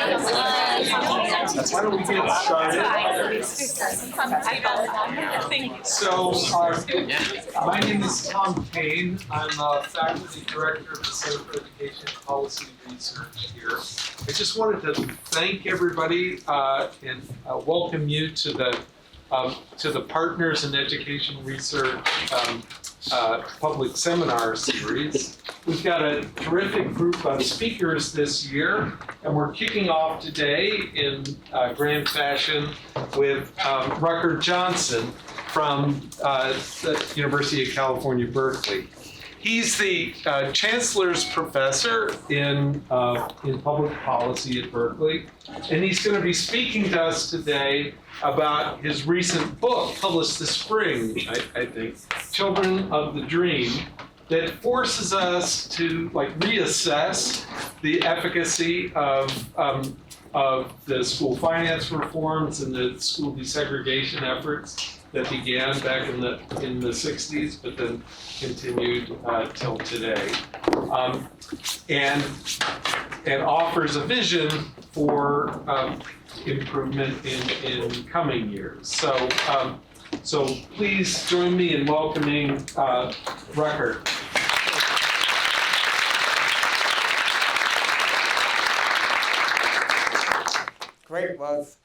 Why don't we get started? So, my name is Tom Kane. I'm a faculty director of the Center for Education Policy Research here. I just wanted to thank everybody and welcome you to the Partners in Education Research public seminar series. We've got a terrific group of speakers this year, and we're kicking off today in grand fashion with Rutger Johnson from the University of California, Berkeley. He's the Chancellor's professor in public policy at Berkeley, and he's going to be speaking to us today about his recent book, published this spring, I think, Children of the Dream, that forces us to reassess the efficacy of the school finance reforms and the school desegregation efforts that began back in the 60s, but then continued till today, and offers a vision for improvement in coming years. So please join me in welcoming Rucker. Great. Well, it's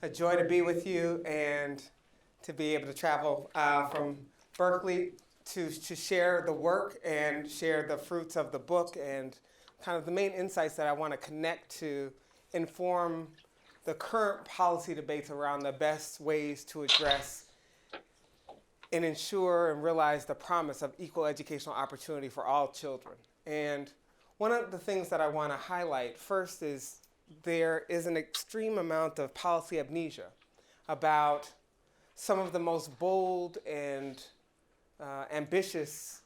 a joy to be with you and to be able to travel from Berkeley to share the work and share the fruits of the book and kind of the main insights that I want to connect to inform the current policy debates around the best ways to address and ensure and realize the promise of equal educational opportunity for all children. And one of the things that I want to highlight first is there is an extreme amount of policy amnesia about some of the most bold and ambitious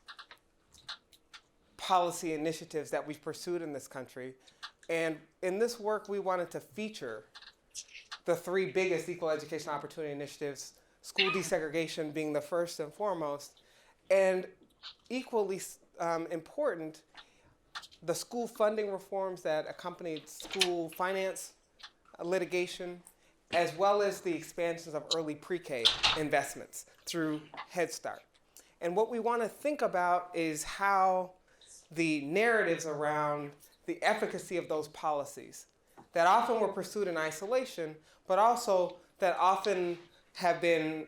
policy initiatives that we've pursued in this country. And in this work, we wanted to feature the three biggest equal education opportunity initiatives, school desegregation being the first and foremost, and equally important, the school funding reforms that accompanied school finance litigation, as well as the expansions of early pre-K investments through Head Start. And what we want to think about is how the narratives around the efficacy of those policies that often were pursued in isolation, but also that often have been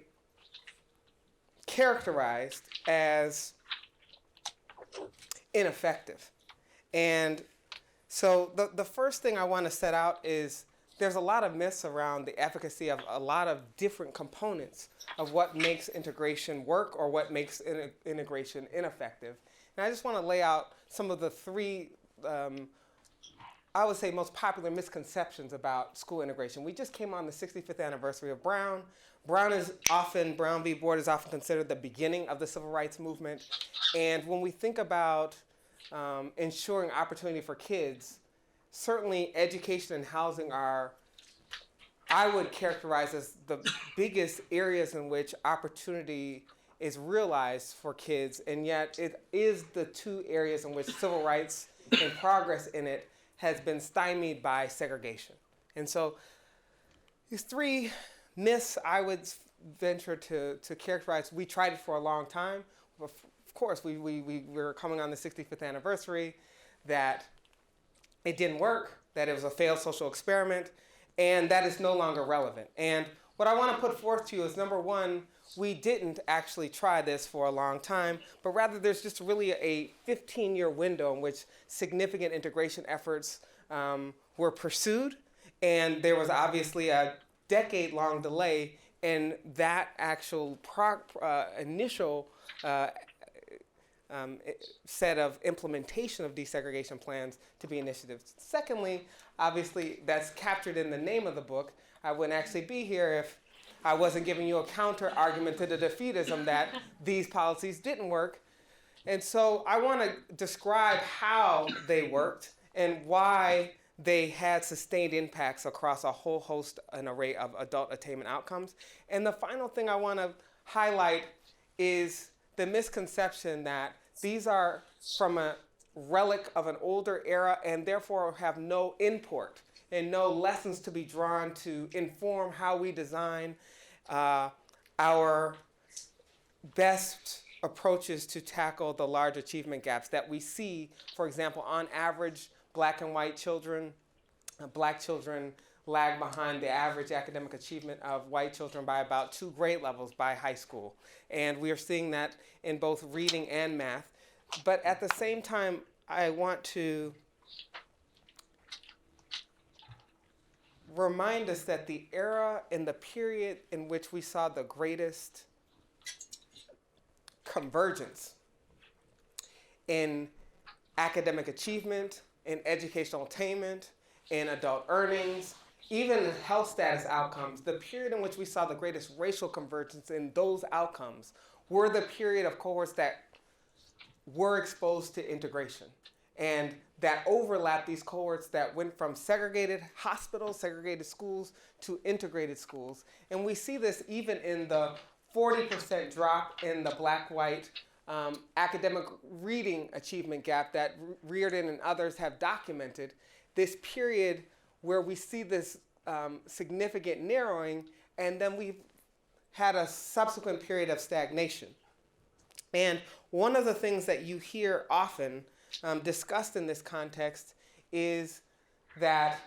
characterized as ineffective. And so the first thing I want to set out is there's a lot of myths around the efficacy of a lot of different components of what makes integration work or what makes integration ineffective. And I just want to lay out some of the three, I would say, most popular misconceptions about school integration. We just came on the 65th anniversary of Brown. Brown v. Board is often considered the beginning of the civil rights movement. And when we think about ensuring opportunity for kids, certainly education and housing are, I would characterize as the biggest areas in which opportunity is realized for kids, and yet it is the two areas in which civil rights and progress in it has been stymied by segregation. And so these three myths I would venture to characterize, we tried it for a long time. Of course, we were coming on the 65th anniversary, that it didn't work, that it was a failed social experiment, and that is no longer relevant. And what I want to put forth to you is, number one, we didn't actually try this for a long time, but rather there's just really a 15-year window in which significant integration efforts were pursued, and there was obviously a decade-long delay in that actual initial set of implementation of desegregation plans to be initiatives. Secondly, obviously, that's captured in the name of the book. I wouldn't actually be here if I wasn't giving you a counter argument to the defeatism that these policies didn't work. And so I want to describe how they worked and why they had sustained impacts across a whole host and array of adult attainment outcomes. And the final thing I want to highlight is the misconception that these are from a relic of an older era and therefore have no import and know lessons to be drawn to inform how we design our best approaches to tackle the large achievement gaps that we see. For example, on average, black and white children, black children lag behind the average academic achievement of white children by about 2 grade levels by high school. And we are seeing that in both reading and math. But at the same time, I want to remind us that the era and the period in which we saw the greatest convergence in academic achievement, in educational attainment, in adult earnings, even in health status outcomes, the period in which we saw the greatest racial convergence in those outcomes were the period of cohorts that were exposed to integration, and that overlapped these cohorts that went from segregated hospitals, segregated schools, to integrated schools. And we see this even in the 40% drop in the black-white academic reading achievement gap that Reardon and others have documented. This period where we see this significant narrowing, and then we've had a subsequent period of stagnation. And one of the things that you hear often discussed in this context is that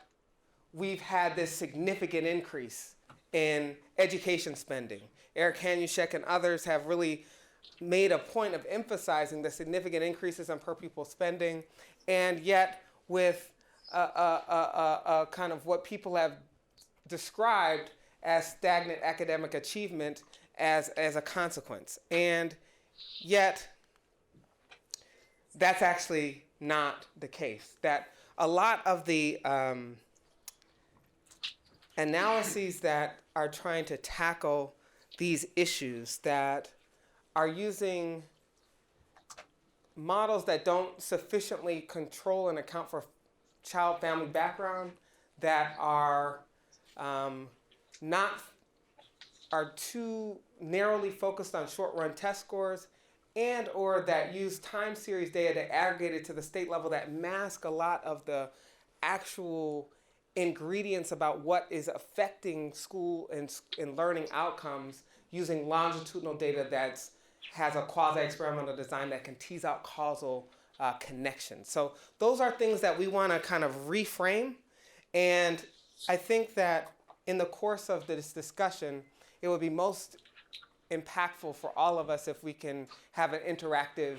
we've had this significant increase in education spending. Eric Hanushek and others have really made a point of emphasizing the significant increases in per pupil spending, and yet with a kind of what people have described as stagnant academic achievement as a consequence. And yet, that's actually not the case. That a lot of the analyses that are trying to tackle these issues that are using models that don't sufficiently control and account for child family background, that are too narrowly focused on short-run test scores, and or that use time series data to aggregate it to the state level that mask a lot of the actual ingredients about what is affecting school and learning outcomes using longitudinal data that has a quasi-experimental design that can tease out causal connections. So those are things that we want to kind of reframe. And I think that in the course of this discussion, it would be most impactful for all of us if we can have an interactive,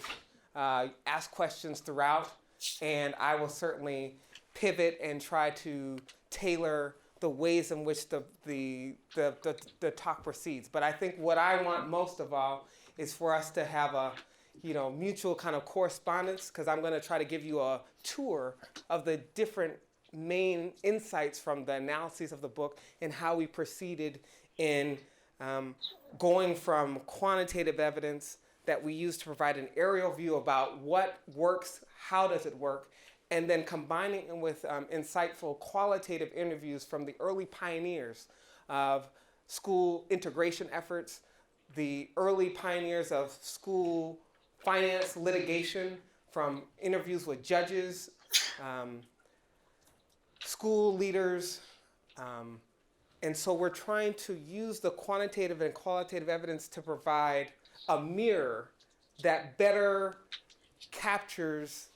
ask questions throughout. And I will certainly pivot and try to tailor the ways in which the talk proceeds. But I think what I want most of all is for us to have a mutual kind of correspondence, because I'm going to try to give you a tour of the different main insights from the analyses of the book and how we proceeded in going from quantitative evidence that we use to provide an aerial view about what works, how does it work, and then combining it with insightful qualitative interviews from the early pioneers of school integration efforts, the early pioneers of school finance litigation, from interviews with judges, school leaders. And so we're trying to use the quantitative and qualitative evidence to provide a mirror that better captures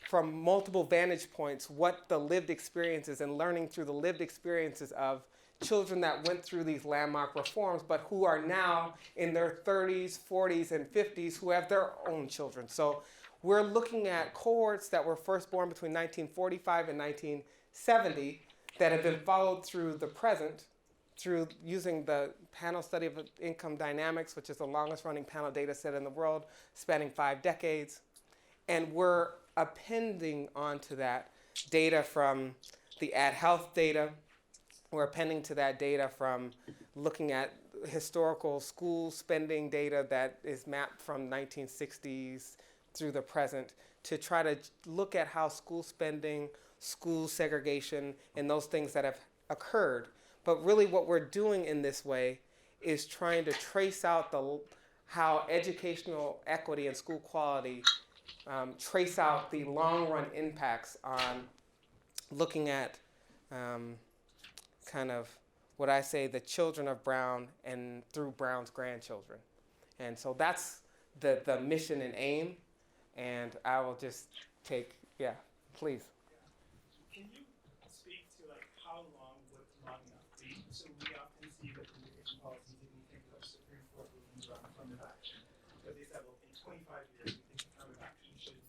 from multiple vantage points what the lived experiences and learning through the lived experiences of children that went through these landmark reforms, but who are now in their 30s, 40s, and 50s, who have their own children. So we're looking at cohorts that were first born between 1945 and 1970 that have been followed through the present, through using the panel study of income dynamics, which is the longest running panel data set in the world, spanning 5 decades. And we're appending onto that data from the Ad Health data. We're appending to that data from looking at historical school spending data that is mapped from 1960s through the present to try to look at how school spending, school segregation, and those things that have occurred. But really what we're doing in this way is trying to trace out how educational equity and school quality trace out the long-run impacts on looking at kind of what I say, the children of Brown and through Brown's grandchildren. And so that's the mission and aim. And I will just take, yeah, please. Can you speak to like how long would long enough be? So we often see that immigration policies, if you think of Supreme Court rulings on affirmative action, but they said, well, in 25 years, we think affirmative action should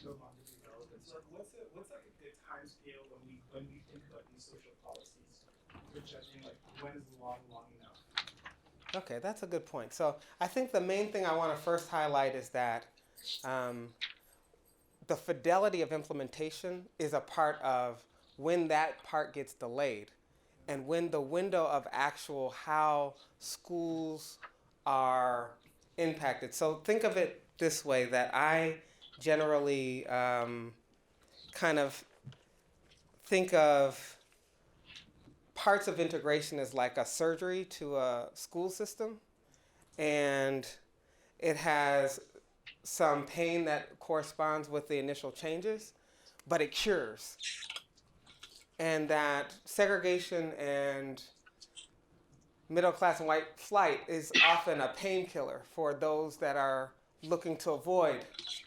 no longer be relevant. So like, what's like a good time scale when we think about these social policies? For judging like when is long enough? Okay, that's a good point. So I think the main thing I want to first highlight is that the fidelity of implementation is a part of when that part gets delayed and when the window of actual how schools are impacted. So think of it this way, that I generally kind of think of parts of integration as like a surgery to a school system, and it has some pain that corresponds with the initial changes, but it cures. And that segregation and middle class and white flight is often a painkiller for those that are looking to avoid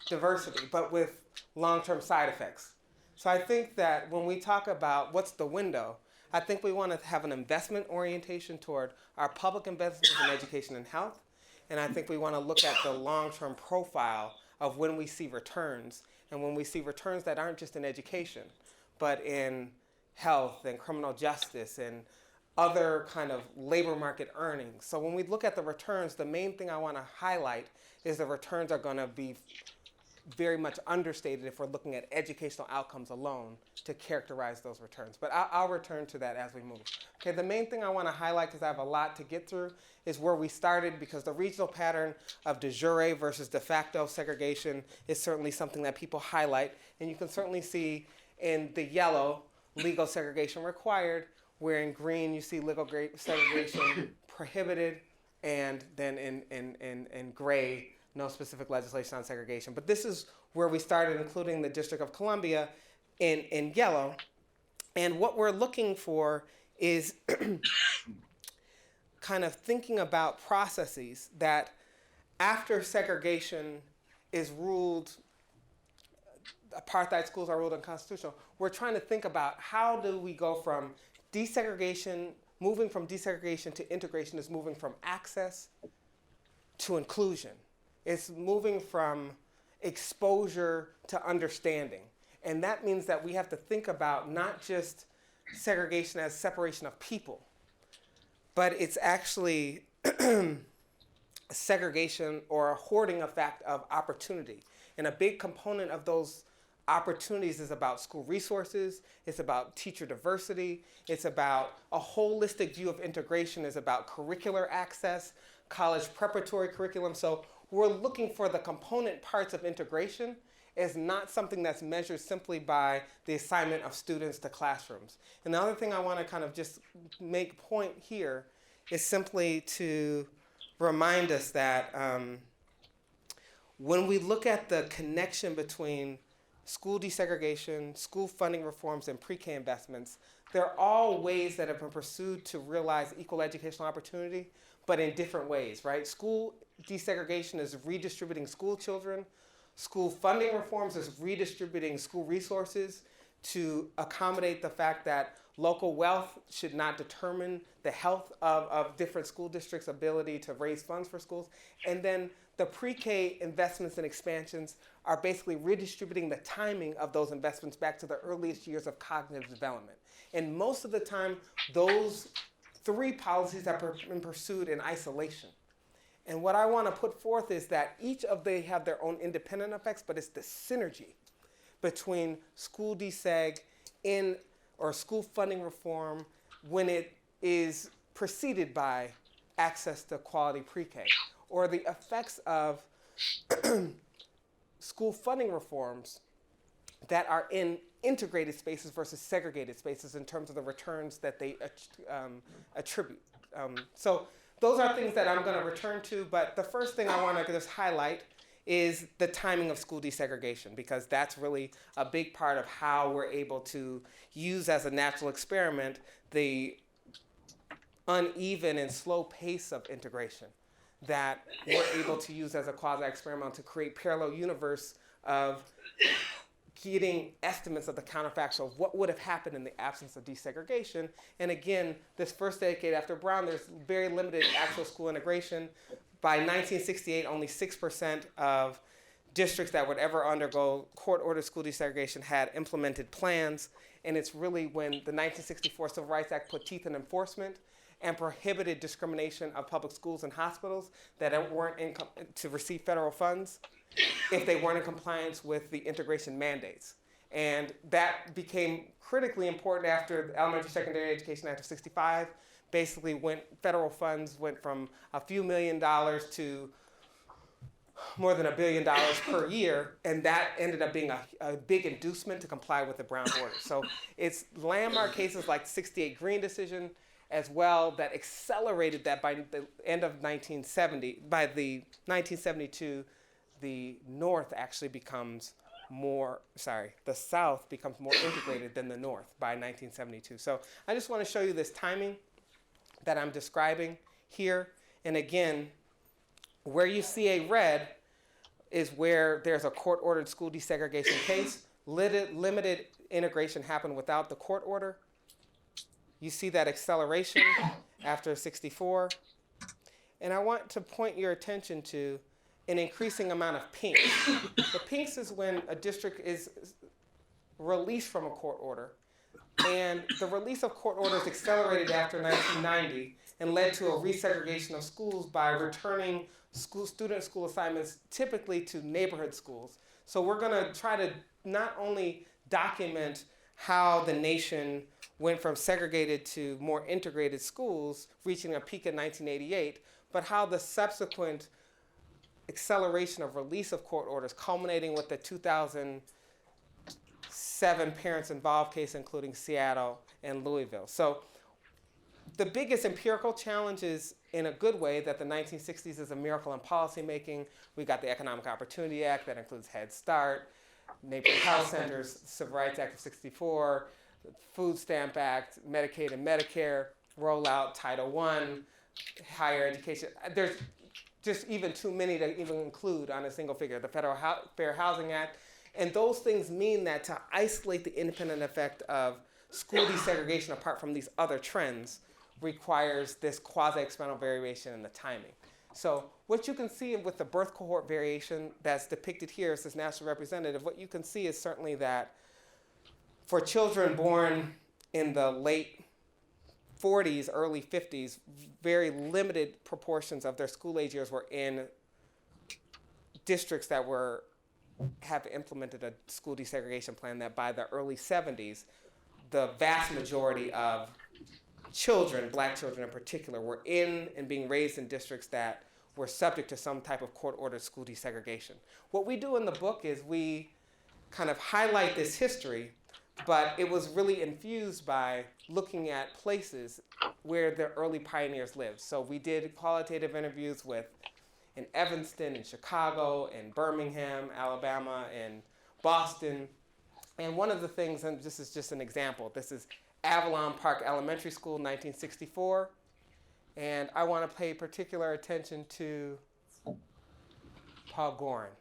diversity, but with long-term side effects. So I think that when we talk about what's the window, I think we want to have an investment orientation toward our public investments in education and health. And I think we want to look at the long-term profile of when we see returns, and when we see returns that aren't just in education, but in health and criminal justice and other kind of labor market earnings. So when we look at the returns, the main thing I want to highlight is the returns are going to be very much understated if we're looking at educational outcomes alone to characterize those returns. But I'll return to that as we move. Okay, the main thing I want to highlight, because I have a lot to get through, is where we started, because the regional pattern of de jure versus de facto segregation is certainly something that people highlight. And you can certainly see in the yellow, legal segregation required, where in green you see legal segregation prohibited, and then in gray, no specific legislation on segregation. But this is where we started, including the District of Columbia in yellow. And what we're looking for is kind of thinking about processes that after segregation is ruled, apartheid schools are ruled unconstitutional, we're trying to think about how do we go from desegregation, moving from desegregation to integration is moving from access to inclusion. It's moving from exposure to understanding. And that means that we have to think about not just segregation as separation of people, but it's actually segregation or a hoarding effect of opportunity. And a big component of those opportunities is about school resources, it's about teacher diversity, it's about a holistic view of integration, is about curricular access, college preparatory curriculum. So we're looking for the component parts of integration as not something that's measured simply by the assignment of students to classrooms. And the other thing I want to kind of just make point here is simply to remind us that when we look at the connection between school desegregation, school funding reforms, and pre-K investments, they're all ways that have been pursued to realize equal educational opportunity, but in different ways, right? School desegregation is redistributing school children. School funding reforms is redistributing school resources to accommodate the fact that local wealth should not determine the health of different school districts' ability to raise funds for schools. And then the pre-K investments and expansions are basically redistributing the timing of those investments back to the earliest years of cognitive development. And most of the time, those three policies have been pursued in isolation. And what I want to put forth is that each of they have their own independent effects, but it's the synergy between school deseg or school funding reform when it is preceded by access to quality pre-K, or the effects of school funding reforms that are in integrated spaces versus segregated spaces in terms of the returns that they attribute. So those are things that I'm going to return to, but the first thing I want to just highlight is the timing of school desegregation, because that's really a big part of how we're able to use as a natural experiment the uneven and slow pace of integration that we're able to use as a quasi-experiment to create parallel universe of getting estimates of the counterfactual of what would have happened in the absence of desegregation. And again, this first decade after Brown, there's very limited actual school integration. By 1968, only 6% of districts that would ever undergo court-ordered school desegregation had implemented plans. And it's really when the 1964 Civil Rights Act put teeth in enforcement and prohibited discrimination of public schools and hospitals that weren't to receive federal funds if they weren't in compliance with the integration mandates. And that became critically important after the Elementary Secondary Education Act of 65. Basically, federal funds went from a few $1 million to more than $1 billion per year, and that ended up being a big inducement to comply with the Brown order. So it's landmark cases like the 68 Green decision as well that accelerated that by the end of 1970. By the 1972, the North actually becomes the South becomes more integrated than the North by 1972. So I just want to show you this timing that I'm describing here. And again, where you see a red is where there's a court-ordered school desegregation case. Limited integration happened without the court order. You see that acceleration after 64. And I want to point your attention to an increasing amount of pinks. The pinks is when a district is released from a court order. And the release of court orders accelerated after 1990 and led to a resegregation of schools by returning student school assignments typically to neighborhood schools. So we're going to try to not only document how the nation went from segregated to more integrated schools, reaching a peak in 1988, but how the subsequent acceleration of release of court orders, culminating with the 2007 parents involved case, including Seattle and Louisville. So the biggest empirical challenge is, in a good way, that the 1960s is a miracle in policymaking. We got the Economic Opportunity Act that includes Head Start, neighborhood health centers, Civil Rights Act of 64, Food Stamp Act, Medicaid and Medicare, rollout, Title I, higher education. There's just even too many to even include on a single figure. The Federal Fair Housing Act. And those things mean that to isolate the independent effect of school desegregation apart from these other trends requires this quasi-experimental variation in the timing. So what you can see with the birth cohort variation that's depicted here as this national representative, what you can see is certainly that for children born in the late 40s, early 50s, very limited proportions of their school age years were in districts that have implemented a school desegregation plan, that by the early 70s, the vast majority of children, black children in particular, were in and being raised in districts that were subject to some type of court-ordered school desegregation. What we do in the book is we kind of highlight this history, but it was really infused by looking at places where the early pioneers lived. So we did qualitative interviews in Evanston, in Chicago, in Birmingham, Alabama, in Boston. And one of the things, and this is just an example, this is Avalon Park Elementary School, 1964. And I want to pay particular attention to Paul Gorin.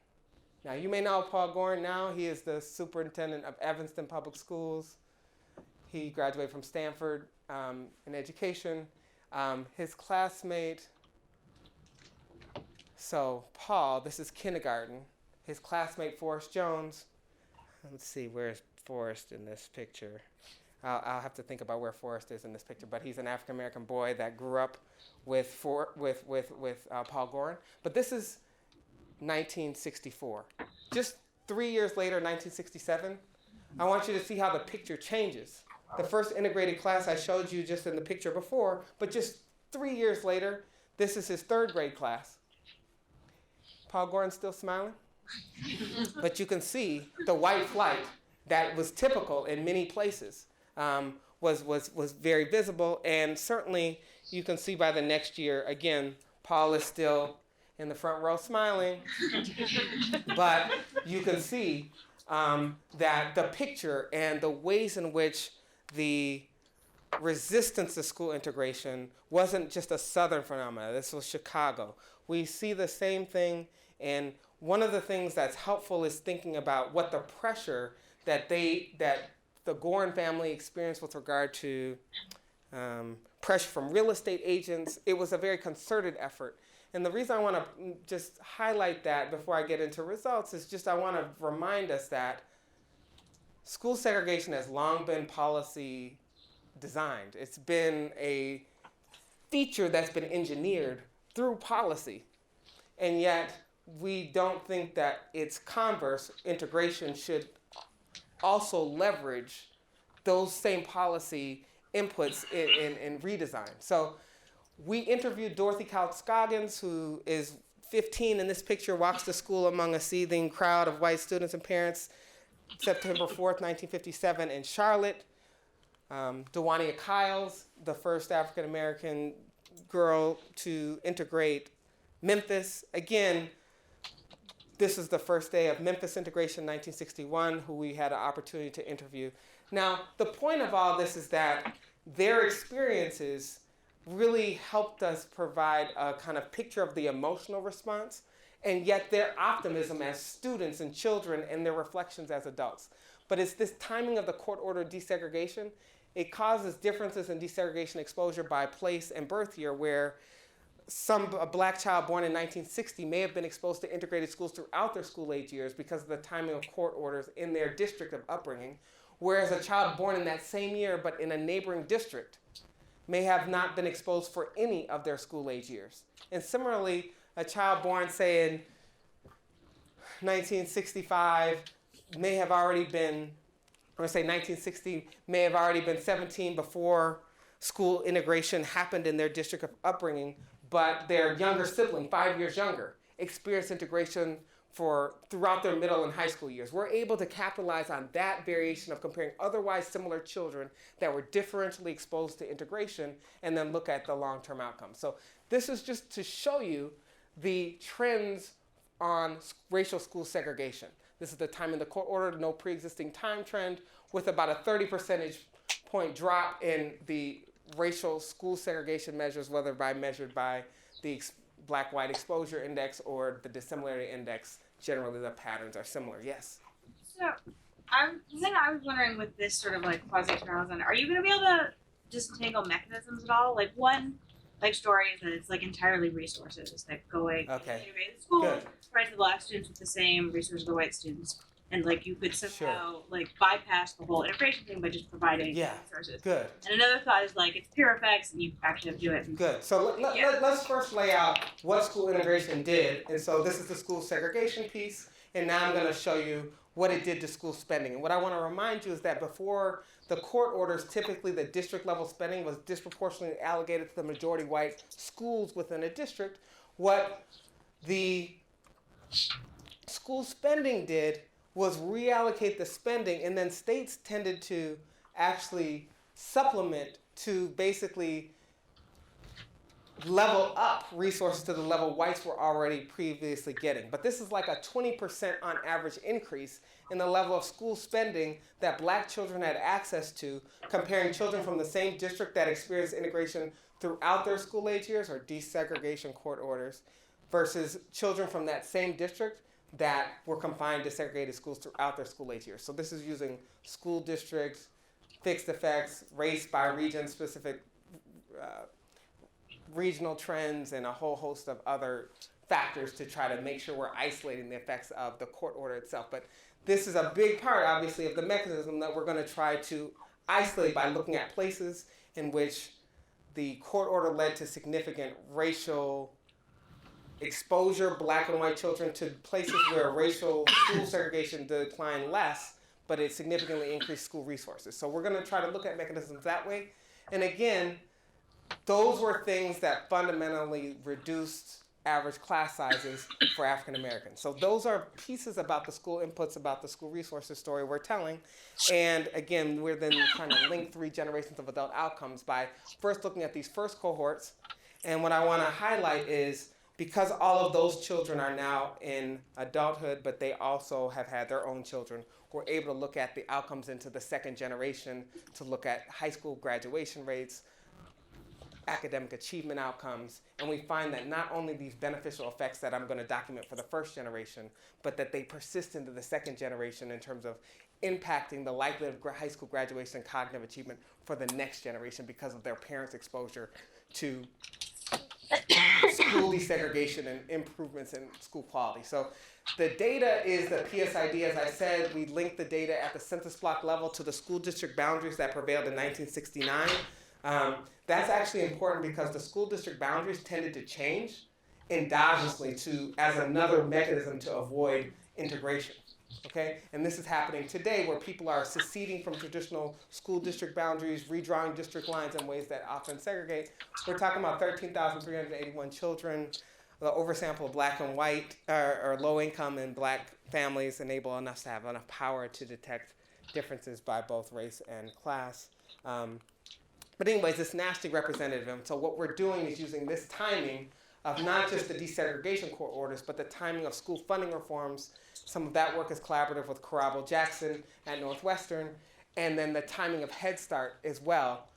Now, you may know Paul Gorin now. He is the superintendent of Evanston Public Schools. He graduated from Stanford in education. His classmate, so Paul, this is kindergarten. His classmate, Forrest Jones. Let's see, where's Forrest in this picture? I'll have to think about where Forrest is in this picture, but he's an African-American boy that grew up with Paul Gorin. But this is 1964. Just 3 years later, 1967, I want you to see how the picture changes. The first integrated class I showed you just in the picture before, but just 3 years later, this is his third grade class. Paul Gorin's still smiling? But you can see the white flight that was typical in many places was very visible, and certainly you can see by the next year, again, Paul is still in the front row smiling. But you can see that the picture and the ways in which the resistance to school integration wasn't just a Southern phenomenon. This was Chicago. We see the same thing, and one of the things that's helpful is thinking about what the pressure that the Gorin family experienced with regard to pressure from real estate agents. It was a very concerted effort. And the reason I want to just highlight that before I get into results is just I want to remind us that school segregation has long been policy designed. It's been a feature that's been engineered through policy. And yet we don't think that its converse, integration, should also leverage those same policy inputs in redesign. So we interviewed Dorothy Couch-Scoggins, who is 15 in this picture, walks to school among a seething crowd of white students and parents, September 4th, 1957 in Charlotte. Dewania Kyles, the first African-American girl to integrate Memphis. Again, this is the first day of Memphis integration, 1961, who we had an opportunity to interview. Now, the point of all this is that their experiences really helped us provide a kind of picture of the emotional response, and yet their optimism as students and children and their reflections as adults. But it's this timing of the court-ordered desegregation. It causes differences in desegregation exposure by place and birth year, where a black child born in 1960 may have been exposed to integrated schools throughout their school-age years because of the timing of court orders in their district of upbringing, whereas a child born in that same year but in a neighboring district may have not been exposed for any of their school-age years. And similarly, a child born, say, in 1965 may have already been, or say 1960, may have already been 17 before school integration happened in their district of upbringing, but their younger sibling, 5 years younger, experienced integration throughout their middle and high school years. We're able to capitalize on that variation of comparing otherwise similar children that were differentially exposed to integration and then look at the long-term outcomes. So this is just to show you the trends on racial school segregation. This is the time in the court order, no pre-existing time trend, with about a 30 percentage point drop in the racial school segregation measures, whether measured by the Black-White Exposure Index or the Dissimilarity Index. Generally, the patterns are similar. Yes? So, I was wondering with this sort of like quasi-journalism, are you going to be able to disentangle mechanisms at all? Like one story is that it's like entirely resources that going Okay. integrated school Good. provides the black students with the same resources as the white students. And like you could somehow like bypass the whole integration thing by just providing resources. Good. And another thought is like it's PIER effects and you actually have to do it. Good. So let's first lay out what school integration did. And so this is the school segregation piece. And now I'm going to show you what it did to school spending. And what I want to remind you is that before the court orders, typically the district level spending was disproportionately allocated to the majority white schools within a district. What the school spending did was reallocate the spending, and then states tended to actually supplement to basically level up resources to the level whites were already previously getting. But this is like a 20% on average increase in the level of school spending that black children had access to, comparing children from the same district that experienced integration throughout their school age years, or desegregation court orders, versus children from that same district that were confined to segregated schools throughout their school age years. So this is using school districts, fixed effects, race by region, specific regional trends, and a whole host of other factors to try to make sure we're isolating the effects of the court order itself. But this is a big part, obviously, of the mechanism that we're going to try to isolate by looking at places in which the court order led to significant racial exposure, black and white children, to places where racial school segregation declined less, but it significantly increased school resources. So we're going to try to look at mechanisms that way. And again, those were things that fundamentally reduced average class sizes for African Americans. So those are pieces about the school inputs, about the school resources story we're telling. And again, we're then trying to link 3 generations of adult outcomes by first looking at these first cohorts. And what I want to highlight is because all of those children are now in adulthood, but they also have had their own children, we're able to look at the outcomes into the second generation, to look at high school graduation rates, academic achievement outcomes, and we find that not only these beneficial effects that I'm going to document for the first generation, but that they persist into the second generation in terms of impacting the likelihood of high school graduation and cognitive achievement for the next generation because of their parents' exposure to school desegregation and improvements in school quality. So the data is the PSID. As I said, we linked the data at the census block level to the school district boundaries that prevailed in 1969. That's actually important because the school district boundaries tended to change endogenously as another mechanism to avoid integration. Okay, and this is happening today where people are seceding from traditional school district boundaries, redrawing district lines in ways that often segregate. We're talking about 13,381 children. The oversample of black and white or low income and black families enable us to have enough power to detect differences by both race and class. But anyways, it's nationally representative. And so what we're doing is using this timing of not just the desegregation court orders, but the timing of school funding reforms. Some of that work is collaborative with Carabo Jackson at Northwestern, and then the timing of Head Start as well,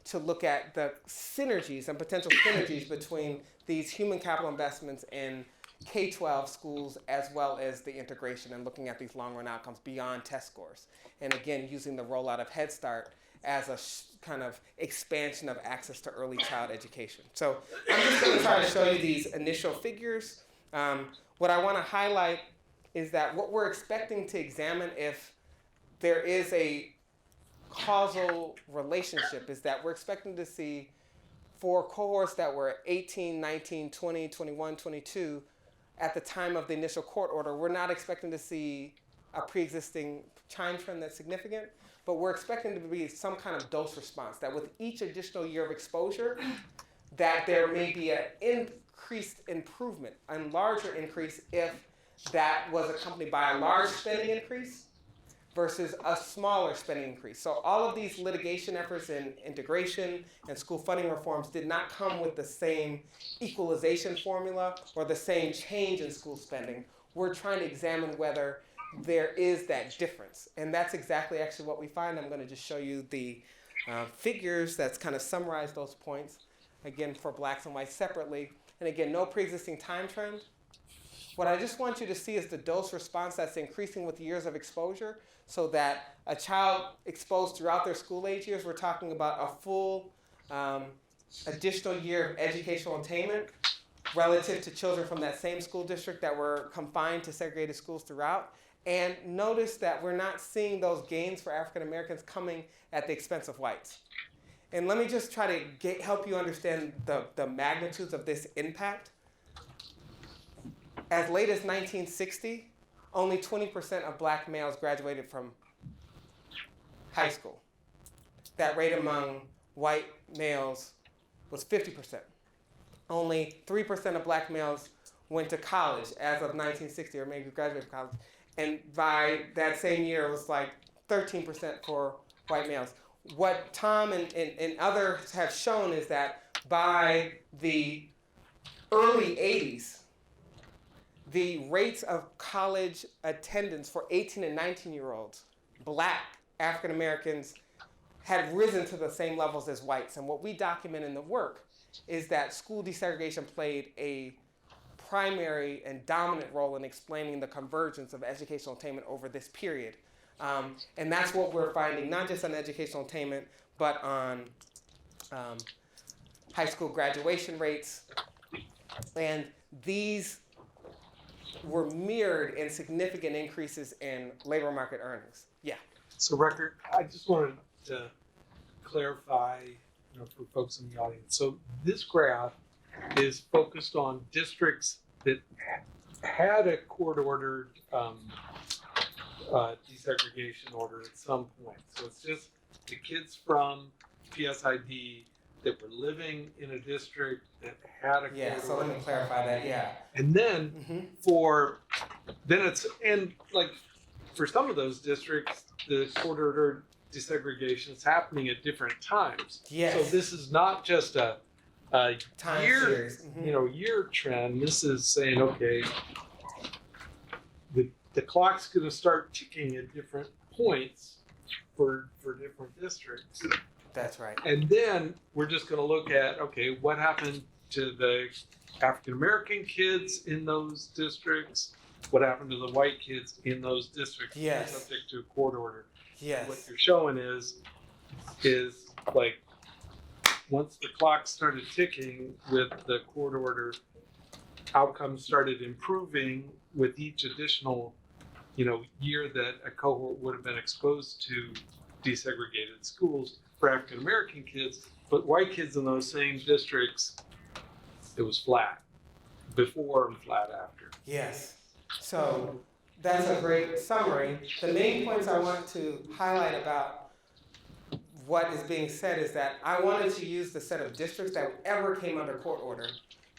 to look at the synergies and potential synergies between these human capital investments in K-12 schools as well as the integration and looking at these long-run outcomes beyond test scores. And again, using the rollout of Head Start as a kind of expansion of access to early child education. So I'm just going to try to show you these initial figures. What I want to highlight is that what we're expecting to examine if there is a causal relationship is that we're expecting to see for cohorts that were 18, 19, 20, 21, 22 at the time of the initial court order, we're not expecting to see a pre-existing time trend that's significant, but we're expecting to be some kind of dose response, that with each additional year of exposure, that there may be an increased improvement, a larger increase if that was accompanied by a large spending increase versus a smaller spending increase. So all of these litigation efforts in integration and school funding reforms did not come with the same equalization formula or the same change in school spending. We're trying to examine whether there is that difference. And that's exactly actually what we find. I'm going to just show you the figures that's kind of summarize those points, again, for blacks and whites separately. And again, no pre-existing time trend. What I just want you to see is the dose response that's increasing with years of exposure, so that a child exposed throughout their school age years, we're talking about a full additional year of educational attainment relative to children from that same school district that were confined to segregated schools throughout. And notice that we're not seeing those gains for African Americans coming at the expense of whites. And let me just try to help you understand the magnitudes of this impact. As late as 1960, only 20% of black males graduated from high school. That rate among white males was 50%. Only 3% of black males went to college as of 1960, or maybe graduated from college. And by that same year, it was like 13% for white males. What Tom and others have shown is that by the early 80s, the rates of college attendance for 18 and 19-year-olds, black African Americans, had risen to the same levels as whites. And what we document in the work is that school desegregation played a primary and dominant role in explaining the convergence of educational attainment over this period. And that's what we're finding, not just on educational attainment, but on high school graduation rates. And these were mirrored in significant increases in labor market earnings. Yeah. So Rucker, I just wanted to clarify, for folks in the audience. So this graph is focused on districts that had a court-ordered desegregation order at some point. So it's just the kids from PSID that were living in a district that had a court order. Yeah, so let me clarify that, yeah. And then for some of those districts, the court-ordered desegregation is happening at different times. Yes. So this is not just a Time year, series. Mhm. year trend. This is saying, okay, the clock's going to start ticking at different points for different districts. That's right. And then we're just going to look at, okay, what happened to the African American kids in those districts? What happened to the white kids in those districts? Yes. Subject to a court order. What Yes. you're showing is like once the clock started ticking with the court order, outcomes started improving with each additional, year that a cohort would have been exposed to desegregated schools for African American kids, but white kids in those same districts, it was flat before and flat after. Yes. So that's a great summary. The main points I want to highlight about what is being said is that I wanted to use the set of districts that ever came under court order,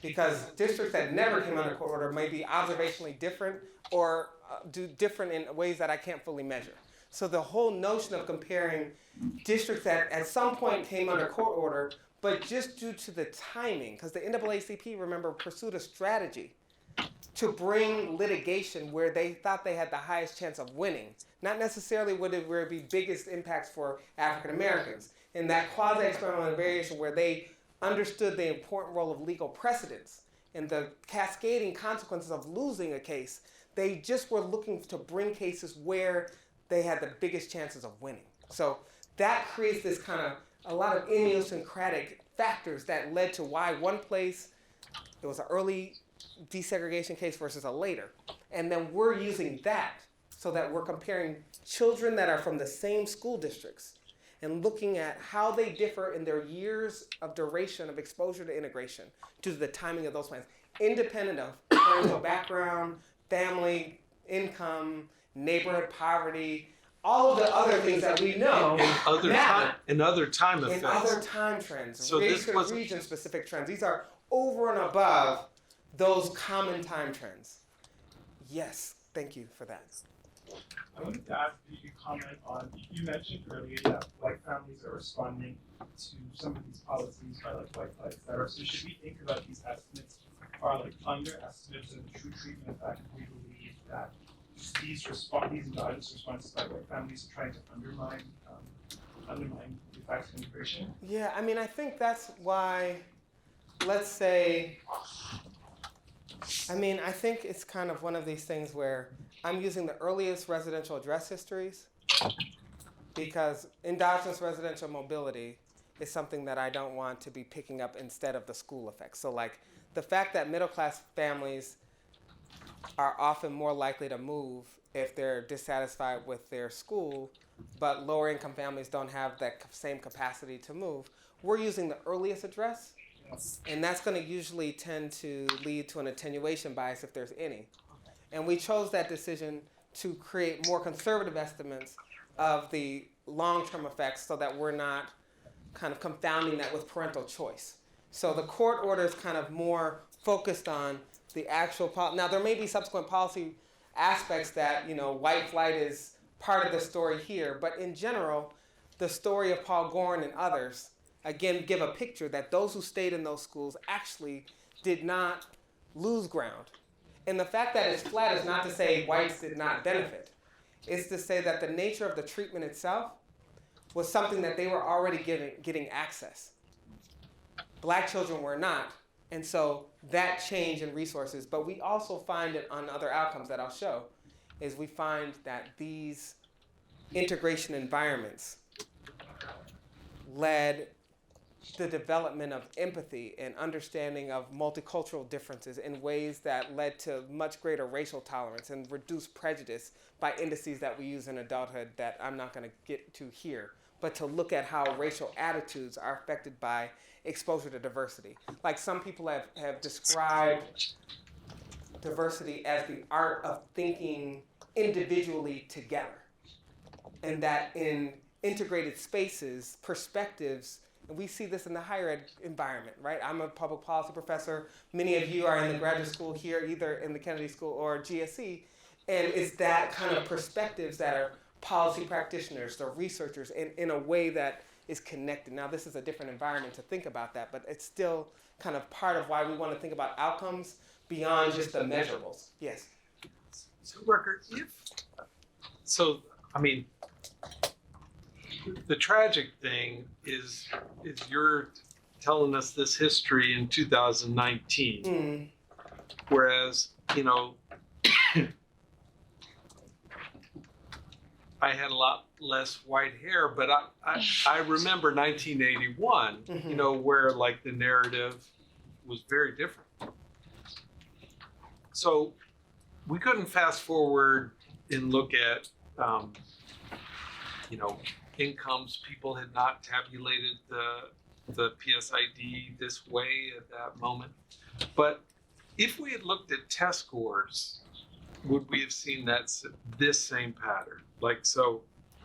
because districts that never came under court order may be observationally different or do different in ways that I can't fully measure. So the whole notion of comparing districts that at some point came under court order, but just due to the timing, because the NAACP, remember, pursued a strategy to bring litigation where they thought they had the highest chance of winning, not necessarily where it be biggest impacts for African Americans. In that quasi-experimental variation where they understood the important role of legal precedents and the cascading consequences of losing a case, they just were looking to bring cases where they had the biggest chances of winning. So that creates this kind of a lot of idiosyncratic factors that led to why one place it was an early desegregation case versus a later. And then we're using that so that we're comparing children that are from the same school districts and looking at how they differ in their years of duration of exposure to integration due to the timing of those plans, independent of parental background, family, income, neighborhood poverty, all of the other things that we know In other time effects. in other time trends, So this was region-specific trends. These are over and above those common time trends. Yes, thank you for that. I wanted to ask if you could comment on, you mentioned earlier that white families are responding to some of these policies by like white flight, et cetera. So should we think about these estimates are like underestimates of the true treatment effect if we believe that these intelligence responses by white families are trying to undermine the effects of immigration? Yeah, I mean, I think that's why, let's say, I think it's kind of one of these things where I'm using the earliest residential address histories because endogenous residential mobility is something that I don't want to be picking up instead of the school effects. So like the fact that middle class families are often more likely to move if they're dissatisfied with their school, but lower income families don't have that same capacity to move. We're using the earliest address, and that's going to usually tend to lead to an attenuation bias if there's any. And we chose that decision to create more conservative estimates of the long-term effects so that we're not kind of confounding that with parental choice. So the court order is kind of more focused on the actual now there may be subsequent policy aspects that, white flight is part of the story here, but in general, the story of Paul Goren and others, again, give a picture that those who stayed in those schools actually did not lose ground. And the fact that it's flat is not to say whites did not benefit. It's to say that the nature of the treatment itself was something that they were already getting access. Black children were not. And so that change in resources, but we also find it on other outcomes that I'll show, is we find that these integration environments led the development of empathy and understanding of multicultural differences in ways that led to much greater racial tolerance and reduced prejudice by indices that we use in adulthood that I'm not going to get to here, but to look at how racial attitudes are affected by exposure to diversity. Like some people have described diversity as the art of thinking individually together. And that in integrated spaces, perspectives, and we see this in the higher ed environment, right? I'm a public policy professor. Many of you are in the graduate school here, either in the Kennedy School or GSE. And it's that kind of perspectives that are policy practitioners, the researchers, in a way that is connected. Now, this is a different environment to think about that, but it's still kind of part of why we want to think about outcomes beyond just the measurables. Yes. So Rucker, the tragic thing is you're telling us this history in 2019, whereas, I had a lot less white hair, but I remember 1981, where like the narrative was very different. So we couldn't fast forward and look at, incomes. People had not tabulated the PSID this way at that moment. But if we had looked at test scores, would we have seen this same pattern?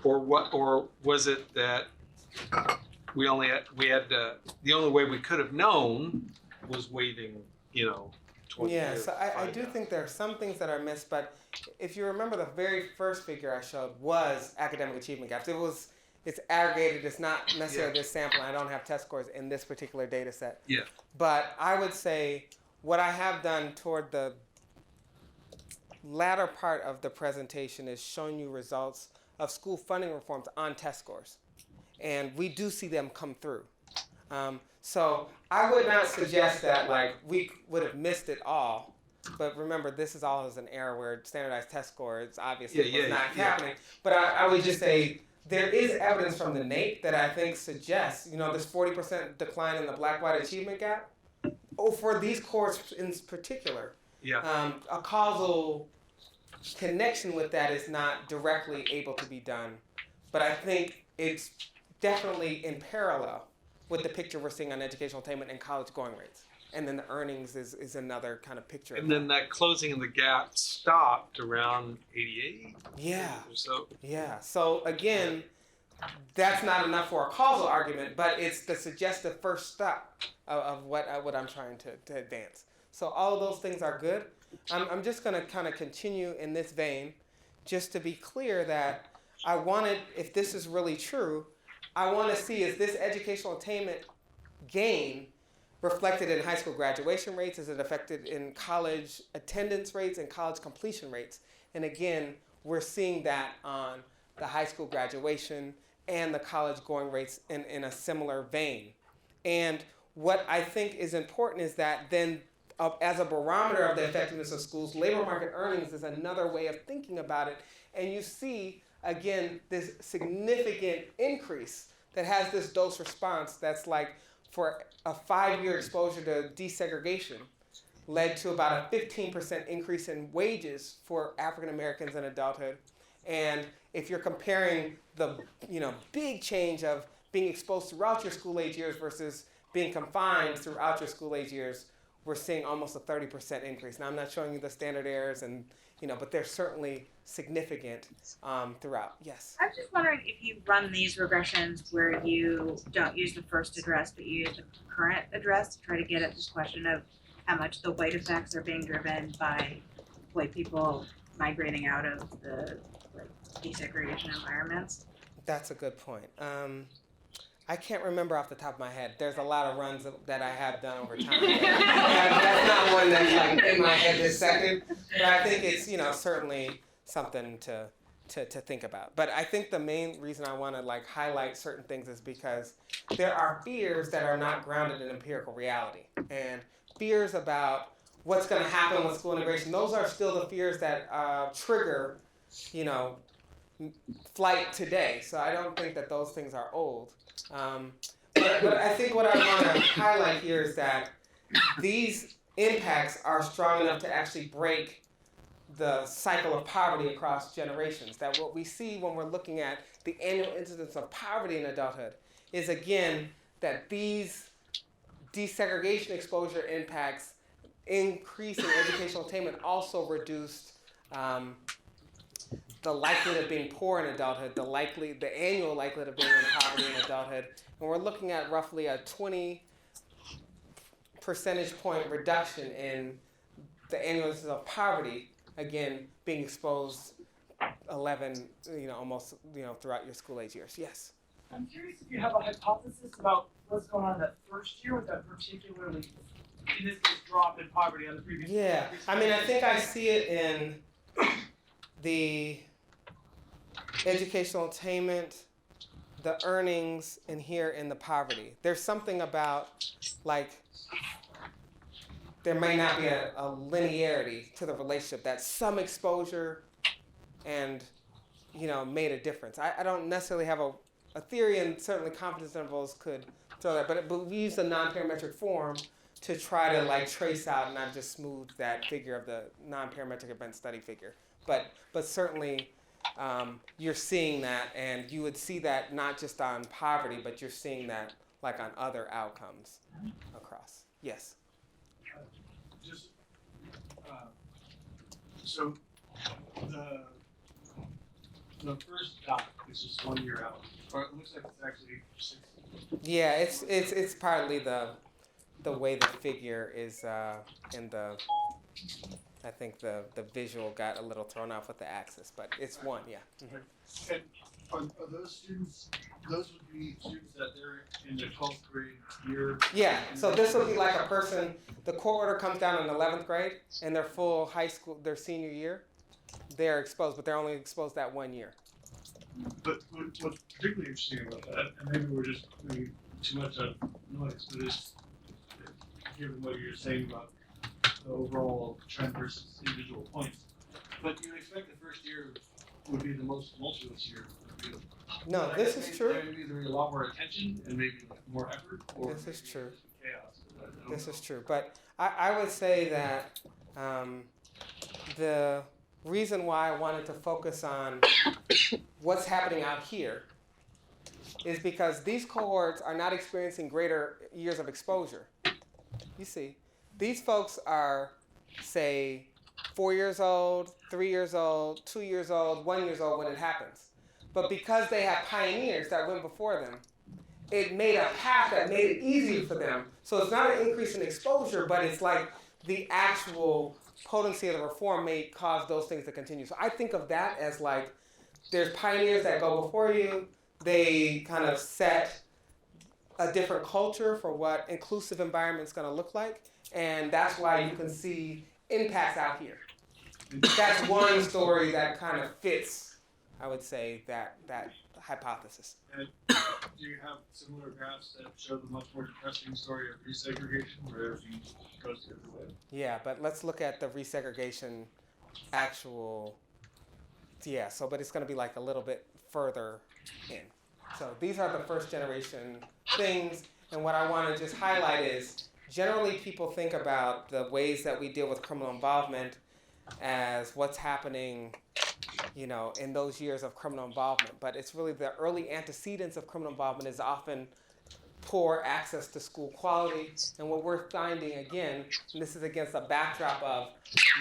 Or was it that the only way we could have known was waiting, 20 Yeah, years. so I do think there are some things that are missed, but if you remember, the very first figure I showed was academic achievement gaps. It's aggregated, it's not necessarily this sample, I don't have test scores in this particular data set. Yeah. But I would say what I have done toward the latter part of the presentation is showing you results of school funding reforms on test scores. And we do see them come through. So I would not suggest that we would have missed it all. But remember, this is all as an error where standardized test scores obviously was not happening. But I would just say there is evidence from the NAEP that I think suggests, this 40% decline in the black-white achievement gap, for these cohorts in particular, a causal connection with that is not directly able to be done. But I think it's definitely in parallel with the picture we're seeing on educational attainment and college going rates. And then the earnings is another kind of picture. And then that closing of the gap stopped around 88? Yeah. Or so. Yeah. So again, that's not enough for a causal argument, but it's the suggestive first step of what I'm trying to advance. So all of those things are good. I'm just going to kind of continue in this vein, just to be clear that I wanted, if this is really true, I want to see, is this educational attainment gain reflected in high school graduation rates? Is it affected in college attendance rates and college completion rates? And again, we're seeing that on the high school graduation and the college going rates in a similar vein. And what I think is important is that then as a barometer of the effectiveness of schools, labor market earnings is another way of thinking about it. And you see, again, this significant increase that has this dose response that's like for a 5-year exposure to desegregation led to about a 15% increase in wages for African Americans in adulthood. And if you're comparing the big change of being exposed throughout your school age years versus being confined throughout your school age years, we're seeing almost a 30% increase. Now, I'm not showing you the standard errors, but they're certainly significant throughout. Yes? I was just wondering if you run these regressions where you don't use the first address, but you use the current address to try to get at this question of how much the white effects are being driven by white people migrating out of the desegregation environments. That's a good point. I can't remember off the top of my head. There's a lot of runs that I have done over time. That's not one that's in my head this second. But I think it's certainly something to think about. But I think the main reason I want to highlight certain things is because there are fears that are not grounded in empirical reality, and fears about what's going to happen with school integration. Those are still the fears that trigger, flight today. So I don't think that those things are old. But I think what I want to highlight here is that these impacts are strong enough to actually break the cycle of poverty across generations. That what we see when we're looking at the annual incidence of poverty in adulthood is, again, that these desegregation exposure impacts increasing educational attainment also reduced the likelihood of being poor in adulthood, the annual likelihood of being in poverty in adulthood. And we're looking at roughly a 20 percentage point reduction in the annual incidence of poverty, again, being exposed 11, almost, throughout your school age years. Yes? I'm curious if you have a hypothesis about what's going on in that first year with that particularly, in this case, drop in poverty on the previous. Yeah, I mean, I think I see it in the educational attainment, the earnings, and here in the poverty. There's something about, like, there may not be a linearity to the relationship, that some exposure and, made a difference. I don't necessarily have a theory, and certainly confidence intervals could throw that, but we use the non-parametric form to try to like trace out and not just smooth that figure of the non-parametric event study figure. But certainly you're seeing that, and you would see that not just on poverty, but you're seeing that like on other outcomes across. Yes. So the first dot is just 1 year out, or it looks like it's actually 6. Yeah, it's partly the way the figure is in the. I think the visual got a little thrown off with the axis, but it's 1, yeah. Mm-hmm. And are those students? Those would be students that they're in their 12th grade year. Yeah, so this would be like a person. The court order comes down in 11th grade, and their full high school, their senior year, they're exposed, but they're only exposed that 1 year. But what's particularly interesting about that, and maybe we're just doing too much on noise, but it's given what you're saying about the overall trend versus individual points. But you expect the first year would be the most tumultuous year. No, this is true. There would be a lot more attention and maybe more effort. Or This is true. chaos. This is true. But I would say that the reason why I wanted to focus on what's happening out here is because these cohorts are not experiencing greater years of exposure. You see, these folks are, say, 4 years old, 3 years old, 2 years old, 1 year old when it happens. But because they have pioneers that went before them, it made a path that made it easier for them. So it's not an increase in exposure, but it's like the actual potency of the reform may cause those things to continue. So I think of that as like, there's pioneers that go before you, they kind of set a different culture for what inclusive environment's gonna look like, and that's why you can see impacts out here. That's one story that kind of fits, I would say, that hypothesis. And do you have similar graphs that show the much more depressing story of resegregation, where everything goes the other way? Yeah, but let's look at the resegregation actual, but it's going to be like a little bit further in. So these are the first generation things, and what I want to just highlight is generally people think about the ways that we deal with criminal involvement as what's happening, in those years of criminal involvement. But it's really the early antecedents of criminal involvement is often poor access to school quality. And what we're finding again, and this is against a backdrop of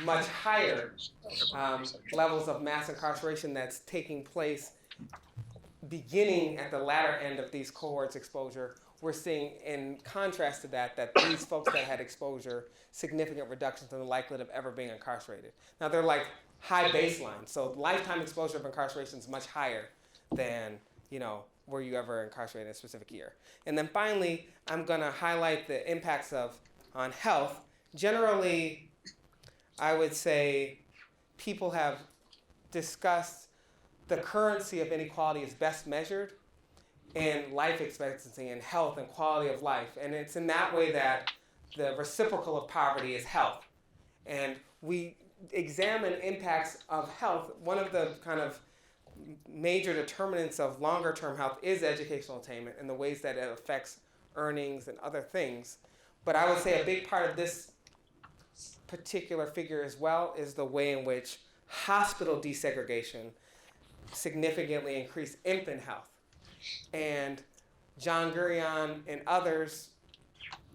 much higher levels of mass incarceration that's taking place beginning at the latter end of these cohorts exposure, we're seeing in contrast to that these folks that had exposure, significant reductions in the likelihood of ever being incarcerated. Now they're like high baseline, so lifetime exposure of incarceration is much higher than, were you ever incarcerated in a specific year. And then finally, I'm gonna highlight the impacts on health. Generally, I would say people have discussed the currency of inequality is best measured in life expectancy and health and quality of life. And it's in that way that the reciprocal of poverty is health. And we examine impacts of health. One of the kind of major determinants of longer term health is educational attainment and the ways that it affects earnings and other things. But I would say a big part of this particular figure as well is the way in which hospital desegregation significantly increased infant health. And John Gurion and others,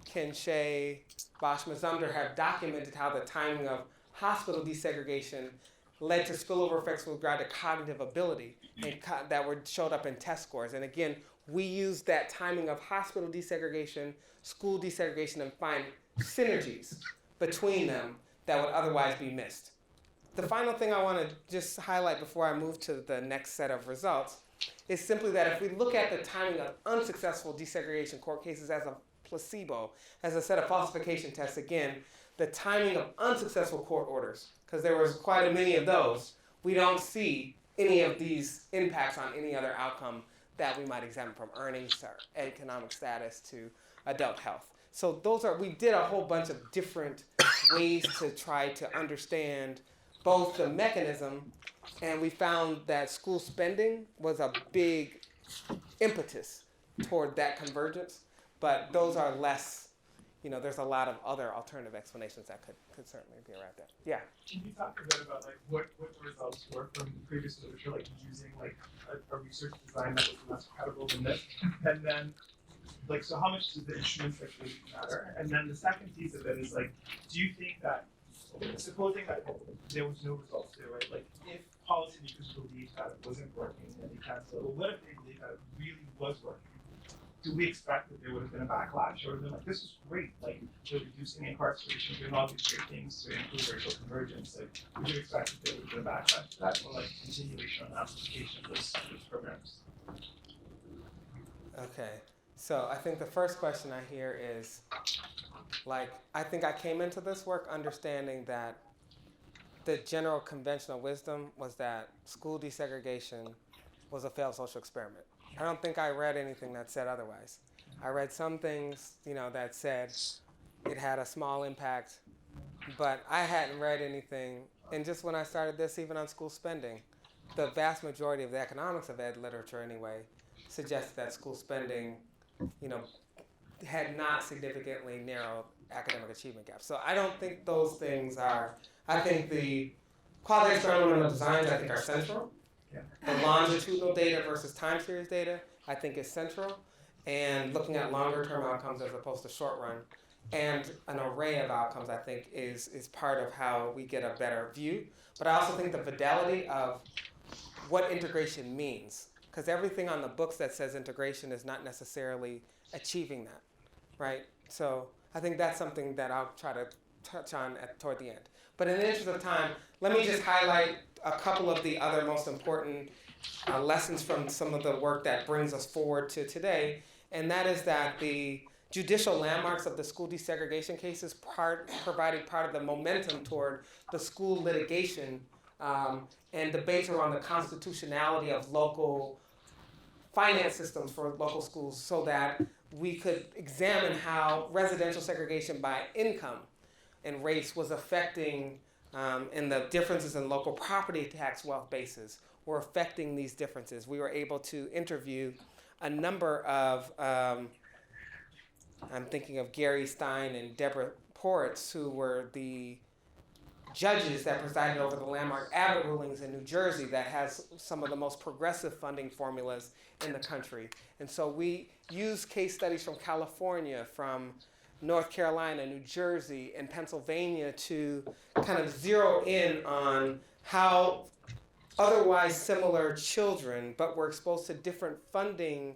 Ken Shea, Bosch Mazumder, have documented how the timing of hospital desegregation led to spillover effects with regard to cognitive ability and that showed up in test scores. And again, we used that timing of hospital desegregation, school desegregation, and find synergies between them that would otherwise be missed. The final thing I want to just highlight before I move to the next set of results is simply that if we look at the timing of unsuccessful desegregation court cases as a placebo, as a set of falsification tests, again, the timing of unsuccessful court orders, because there was quite a many of those, we don't see any of these impacts on any other outcome that we might examine, from earnings to economic status to adult health. So we did a whole bunch of different ways to try to understand both the mechanism, and we found that school spending was a big impetus toward that convergence, but those are less, there's a lot of other alternative explanations that could certainly be arrived at. Yeah. Can you talk a bit about like what the results were from previous literature, like using like a research design that was less credible than this, and then like, so how much does the instruments actually matter? And then the second piece of it is like, do you think that, supposing that there was no results there, right? Like, if policymakers believed that it wasn't working and they canceled, or what if they believed that it really was working? Do we expect that there would have been a backlash, or they're like, this is great, like, they're reducing incarceration, doing all these great things to improve racial convergence? Like, would you expect that there would have been a backlash to that, or like continuation on application of those programs? Okay. So I think the first question I hear is, like, I think I came into this work understanding that the general conventional wisdom was that school desegregation was a failed social experiment. I don't think I read anything that said otherwise. I read some things, that said it had a small impact, but I hadn't read anything. And just when I started this, even on school spending, the vast majority of the economics of ed literature anyway suggested that school spending had not significantly narrowed academic achievement gaps. So I don't think those things are, I think the quasi-experimental designs I think are central. Yeah. The longitudinal data versus time series data I think is central, and looking at longer term outcomes as opposed to short run, and an array of outcomes I think is part of how we get a better view. But I also think the fidelity of what integration means, because everything on the books that says integration is not necessarily achieving that, right? So I think that's something that I'll try to touch on toward the end. But in the interest of time, let me just highlight a couple of the other most important lessons from some of the work that brings us forward to today, and that is that the judicial landmarks of the school desegregation cases provided part of the momentum toward the school litigation and debates around the constitutionality of local finance systems for local schools, so that we could examine how residential segregation by income and race was affecting, and the differences in local property tax wealth bases were affecting these differences. We were able to interview a number of, I'm thinking of Gary Stein and Deborah Poritz, who were the judges that presided over the landmark Abbott rulings in New Jersey that has some of the most progressive funding formulas in the country. And so we use case studies from California, from North Carolina, New Jersey, and Pennsylvania to kind of zero in on how otherwise similar children, but were exposed to different funding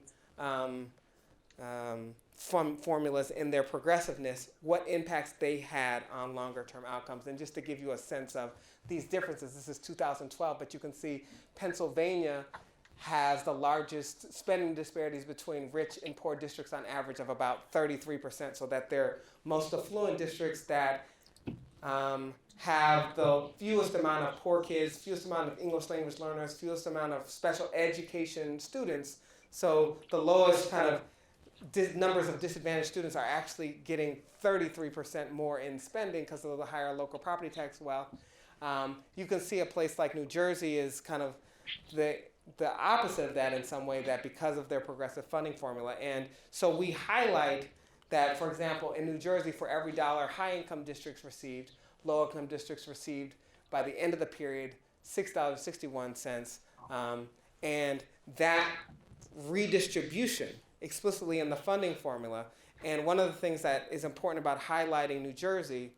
formulas in their progressiveness, what impacts they had on longer term outcomes. And just to give you a sense of these differences, this is 2012, but you can see Pennsylvania has the largest spending disparities between rich and poor districts on average of about 33%, so that they're most affluent districts that have the fewest amount of poor kids, fewest amount of English language learners, fewest amount of special education students. So the lowest kind of numbers of disadvantaged students are actually getting 33% more in spending because of the higher local property tax wealth. You can see a place like New Jersey is kind of the opposite of that in some way, that because of their progressive funding formula. And so we highlight that, for example, in New Jersey, for every dollar high-income districts received, low-income districts received, by the end of the period, $6.61. And that redistribution explicitly in the funding formula. And one of the things that is important about highlighting New Jersey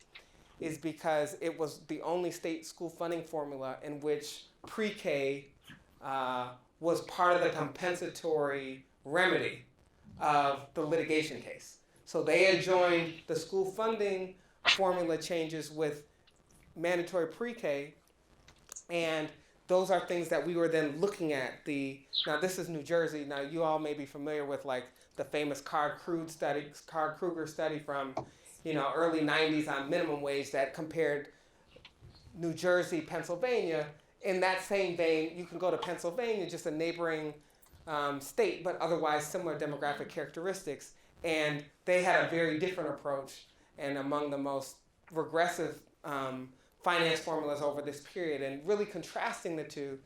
is because it was the only state school funding formula in which pre-K was part of the compensatory remedy of the litigation case. So they had joined the school funding formula changes with mandatory pre-K, and those are things that we were then looking at. Now this is New Jersey. Now you all may be familiar with like the famous Card-Kruger study from, early 90s on minimum wage that compared New Jersey, Pennsylvania. In that same vein, you can go to Pennsylvania, just a neighboring state, but otherwise similar demographic characteristics. And they had a very different approach and among the most regressive finance formulas over this period. And really contrasting the two,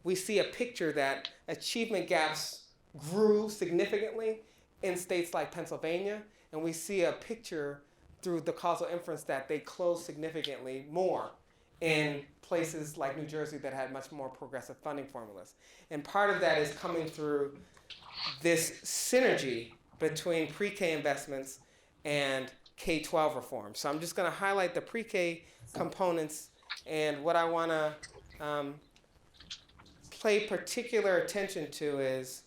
we see a picture that achievement gaps grew significantly in states like Pennsylvania, and we see a picture through the causal inference that they closed significantly more in places like New Jersey that had much more progressive funding formulas. And part of that is coming through this synergy between pre-K investments and K-12 reform. So I'm just going to highlight the pre-K components, and what I want to pay particular attention to is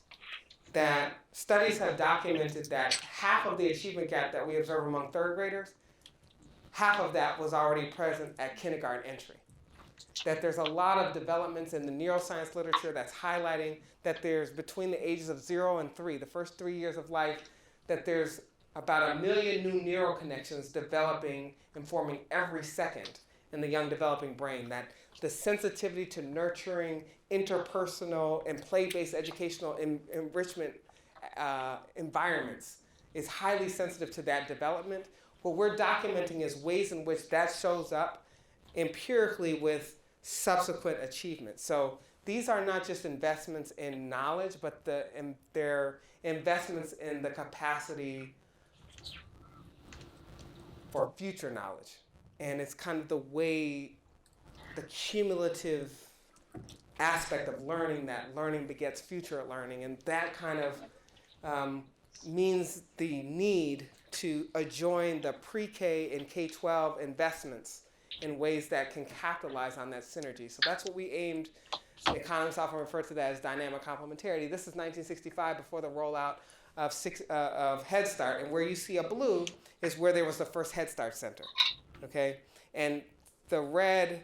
that studies have documented that half of the achievement gap that we observe among third graders, half of that was already present at kindergarten entry. That there's a lot of developments in the neuroscience literature that's highlighting that there's between the ages of 0 and 3, the first 3 years of life, that there's about 1 million new neural connections developing and forming every second in the young developing brain. That the sensitivity to nurturing interpersonal and play-based educational enrichment environments is highly sensitive to that development. What we're documenting is ways in which that shows up empirically with subsequent achievement. So these are not just investments in knowledge, but they're investments in the capacity for future knowledge. And it's kind of the way, the cumulative aspect of learning, that learning begets future learning. And that kind of means the need to adjoin the pre-K and K-12 investments in ways that can capitalize on that synergy. So that's what we aimed. Economists often refer to that as dynamic complementarity. This is 1965, before the rollout of Head Start, and where you see a blue is where there was the first Head Start center, okay? And the red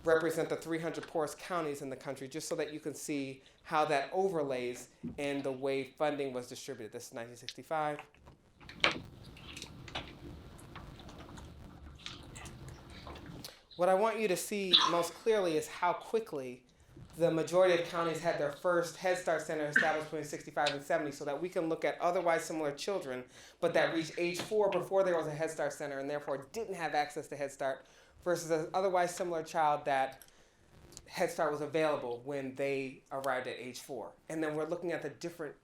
represent the 300 poorest counties in the country, just so that you can see how that overlays in the way funding was distributed. This is 1965. What I want you to see most clearly is how quickly the majority of counties had their first Head Start center established between 65 and 70, so that we can look at otherwise similar children, but that reached age 4 before there was a Head Start center and therefore didn't have access to Head Start, versus an otherwise similar child that Head Start was available when they arrived at age 4. And then we're looking at the different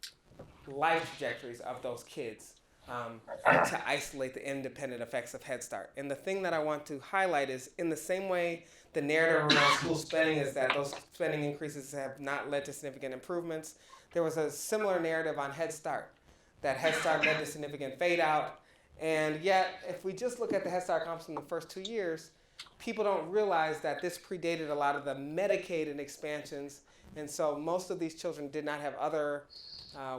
life trajectories of those kids to isolate the independent effects of Head Start. And the thing that I want to highlight is, in the same way the narrative around school spending is that those spending increases have not led to significant improvements, there was a similar narrative on Head Start, that Head Start led to significant fade out. And yet, if we just look at the Head Start comps in the first 2 years, people don't realize that this predated a lot of the Medicaid and expansions, and so most of these children did not have other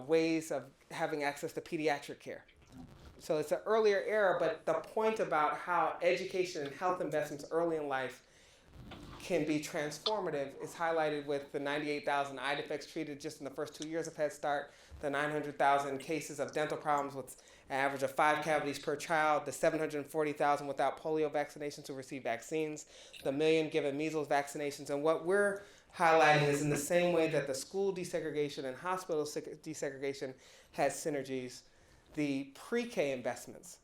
ways of having access to pediatric care. So it's an earlier era, but the point about how education and health investments early in life can be transformative is highlighted with the 98,000 eye defects treated just in the first 2 years of Head Start, the 900,000 cases of dental problems with an average of 5 cavities per child, the 740,000 without polio vaccinations who receive vaccines, the 1 million given measles vaccinations. And what we're highlighting is, in the same way that the school desegregation and hospital desegregation has synergies, the pre-K investments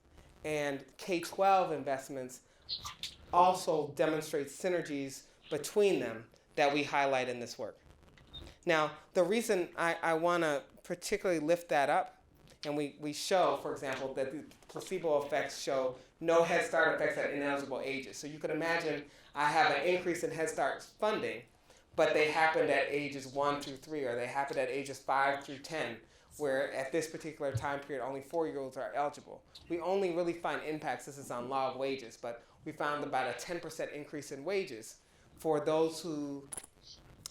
and K-12 investments also demonstrate synergies between them that we highlight in this work. Now, the reason I want to particularly lift that up, and we show, for example, that the placebo effects show no Head Start effects at ineligible ages. So you can imagine I have an increase in Head Start funding, but they happened at ages 1 through 3, or they happened at ages 5 through 10, where at this particular time period only 4-year-olds are eligible. We only really find impacts, this is on log wages, but we found about a 10% increase in wages for those who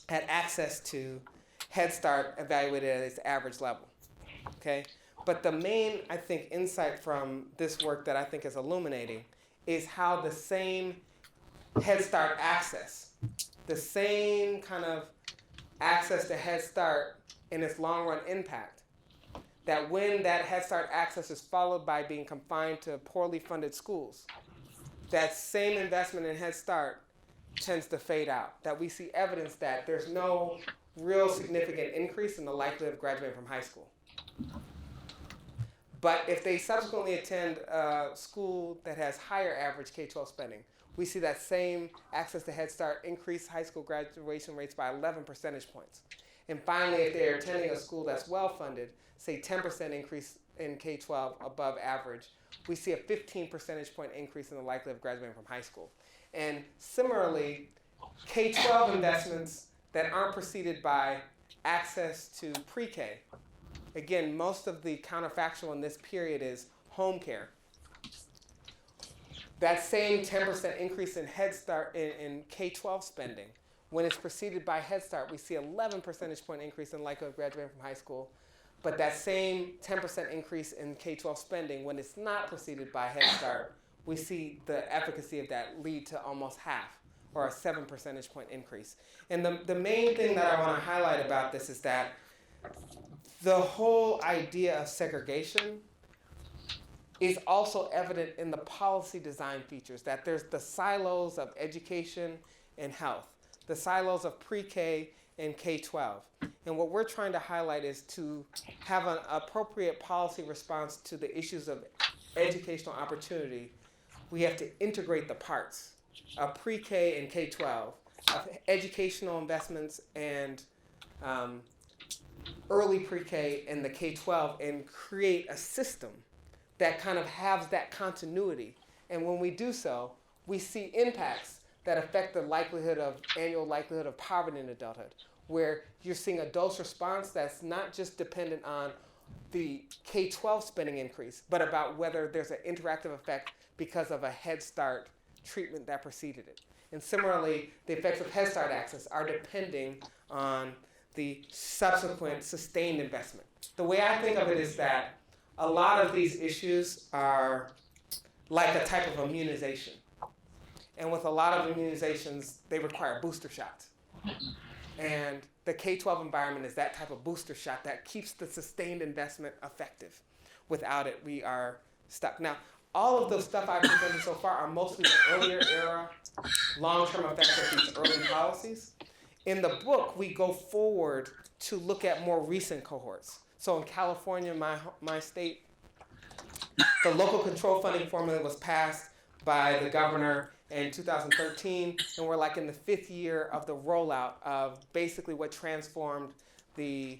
had access to Head Start evaluated at its average level, okay? But the main, I think, insight from this work that I think is illuminating is how the same Head Start access the same kind of access to Head Start and its long run impact, that when that Head Start access is followed by being confined to poorly funded schools, that same investment in Head Start tends to fade out. That we see evidence that there's no real significant increase in the likelihood of graduating from high school. But if they subsequently attend a school that has higher average K-12 spending, we see that same access to Head Start increase high school graduation rates by 11 percentage points. And finally, if they're attending a school that's well-funded, say 10% increase in K-12 above average, we see a 15 percentage point increase in the likelihood of graduating from high school. And similarly, K-12 investments that aren't preceded by access to pre-K. Again, most of the counterfactual in this period is home care. That same 10% increase in Head Start in K-12 spending, when it's preceded by Head Start, we see 11 percentage point increase in likelihood of graduating from high school. But that same 10% increase in K-12 spending, when it's not preceded by Head Start, we see the efficacy of that lead to almost half, or a 7 percentage point increase. And the main thing that I want to highlight about this is that the whole idea of segregation is also evident in the policy design features, that there's the silos of education and health, the silos of pre-K and K-12. And what we're trying to highlight is to have an appropriate policy response to the issues of educational opportunity. We have to integrate the parts of pre-K and K-12, of educational investments and early pre-K and the K-12, and create a system that kind of has that continuity. And when we do so, we see impacts that affect the annual likelihood of poverty in adulthood, where you're seeing a dose response that's not just dependent on the K-12 spending increase, but about whether there's an interactive effect because of a Head Start treatment that preceded it. And similarly, the effects of Head Start access are depending on the subsequent sustained investment. The way I think of it is that a lot of these issues are like a type of immunization. And with a lot of immunizations, they require booster shots. And the K-12 environment is that type of booster shot that keeps the sustained investment effective. Without it, we are stuck. Now, all of the stuff I've presented so far are mostly the earlier era, long-term effects of these early policies. In the book, we go forward to look at more recent cohorts. So in California, my state, the local control funding formula was passed by the governor in 2013, and we're like in the 5th year of the rollout of basically what transformed the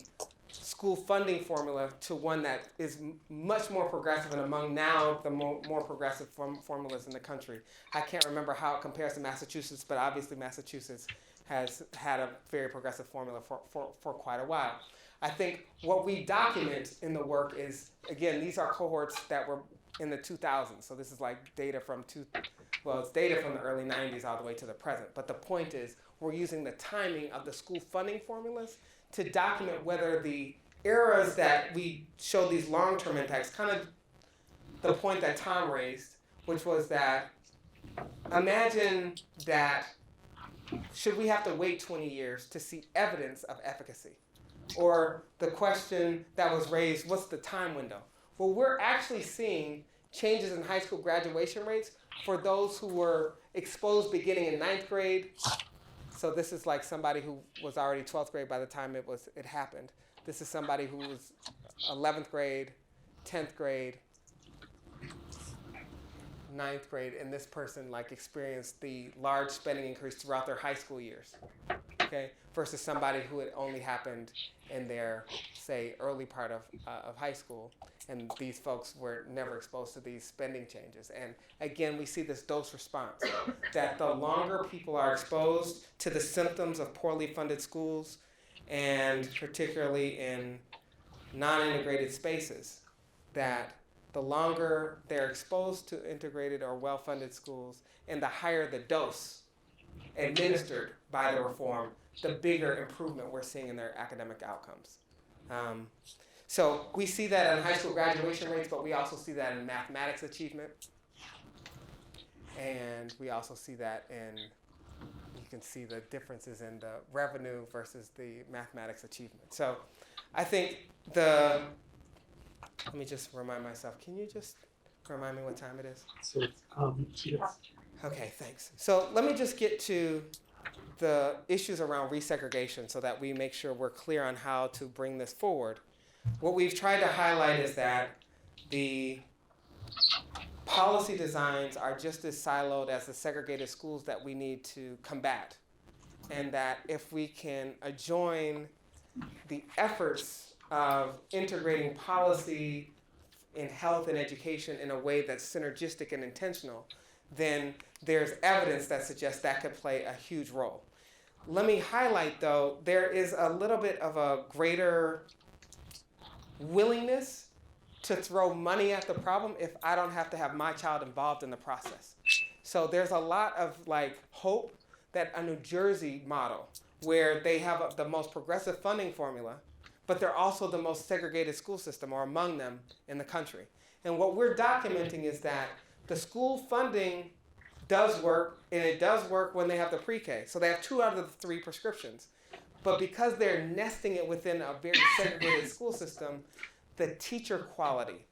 school funding formula to one that is much more progressive and among now the more progressive formulas in the country. I can't remember how it compares to Massachusetts, but obviously Massachusetts has had a very progressive formula for quite a while. I think what we document in the work is, again, these are cohorts that were in the 2000s. So this is like data from it's data from the early 90s all the way to the present. But the point is, we're using the timing of the school funding formulas to document whether the eras that we show these long-term impacts, kind of the point that Tom raised, which was that imagine that should we have to wait 20 years to see evidence of efficacy? Or the question that was raised, what's the time window? Well, we're actually seeing changes in high school graduation rates for those who were exposed beginning in 9th grade. So this is like somebody who was already 12th grade by the time it happened. This is somebody who was 11th grade, 10th grade, 9th grade, and this person like experienced the large spending increase throughout their high school years, okay? Versus somebody who had only happened in their, say, early part of high school, and these folks were never exposed to these spending changes. And again, we see this dose response, that the longer people are exposed to the symptoms of poorly funded schools, and particularly in non-integrated spaces, that the longer they're exposed to integrated or well-funded schools, and the higher the dose administered by the reform, the bigger improvement we're seeing in their academic outcomes. So we see that in high school graduation rates, but we also see that in mathematics achievement. And we also see that in, you can see the differences in the revenue versus the mathematics achievement. So I think let me just remind myself, can you just remind me what time it is? So, yes. Okay, thanks. So let me just get to the issues around resegregation so that we make sure we're clear on how to bring this forward. What we've tried to highlight is that the policy designs are just as siloed as the segregated schools that we need to combat. And that if we can adjoin the efforts of integrating policy in health and education in a way that's synergistic and intentional, then there's evidence that suggests that could play a huge role. Let me highlight, though, there is a little bit of a greater willingness to throw money at the problem if I don't have to have my child involved in the process. So there's a lot of hope that a New Jersey model where they have the most progressive funding formula, but they're also the most segregated school system, or among them, in the country. And what we're documenting is that the school funding does work, and it does work when they have the pre-K. So they have 2 out of the 3 prescriptions. But because they're nesting it within a very segregated school system, the teacher quality,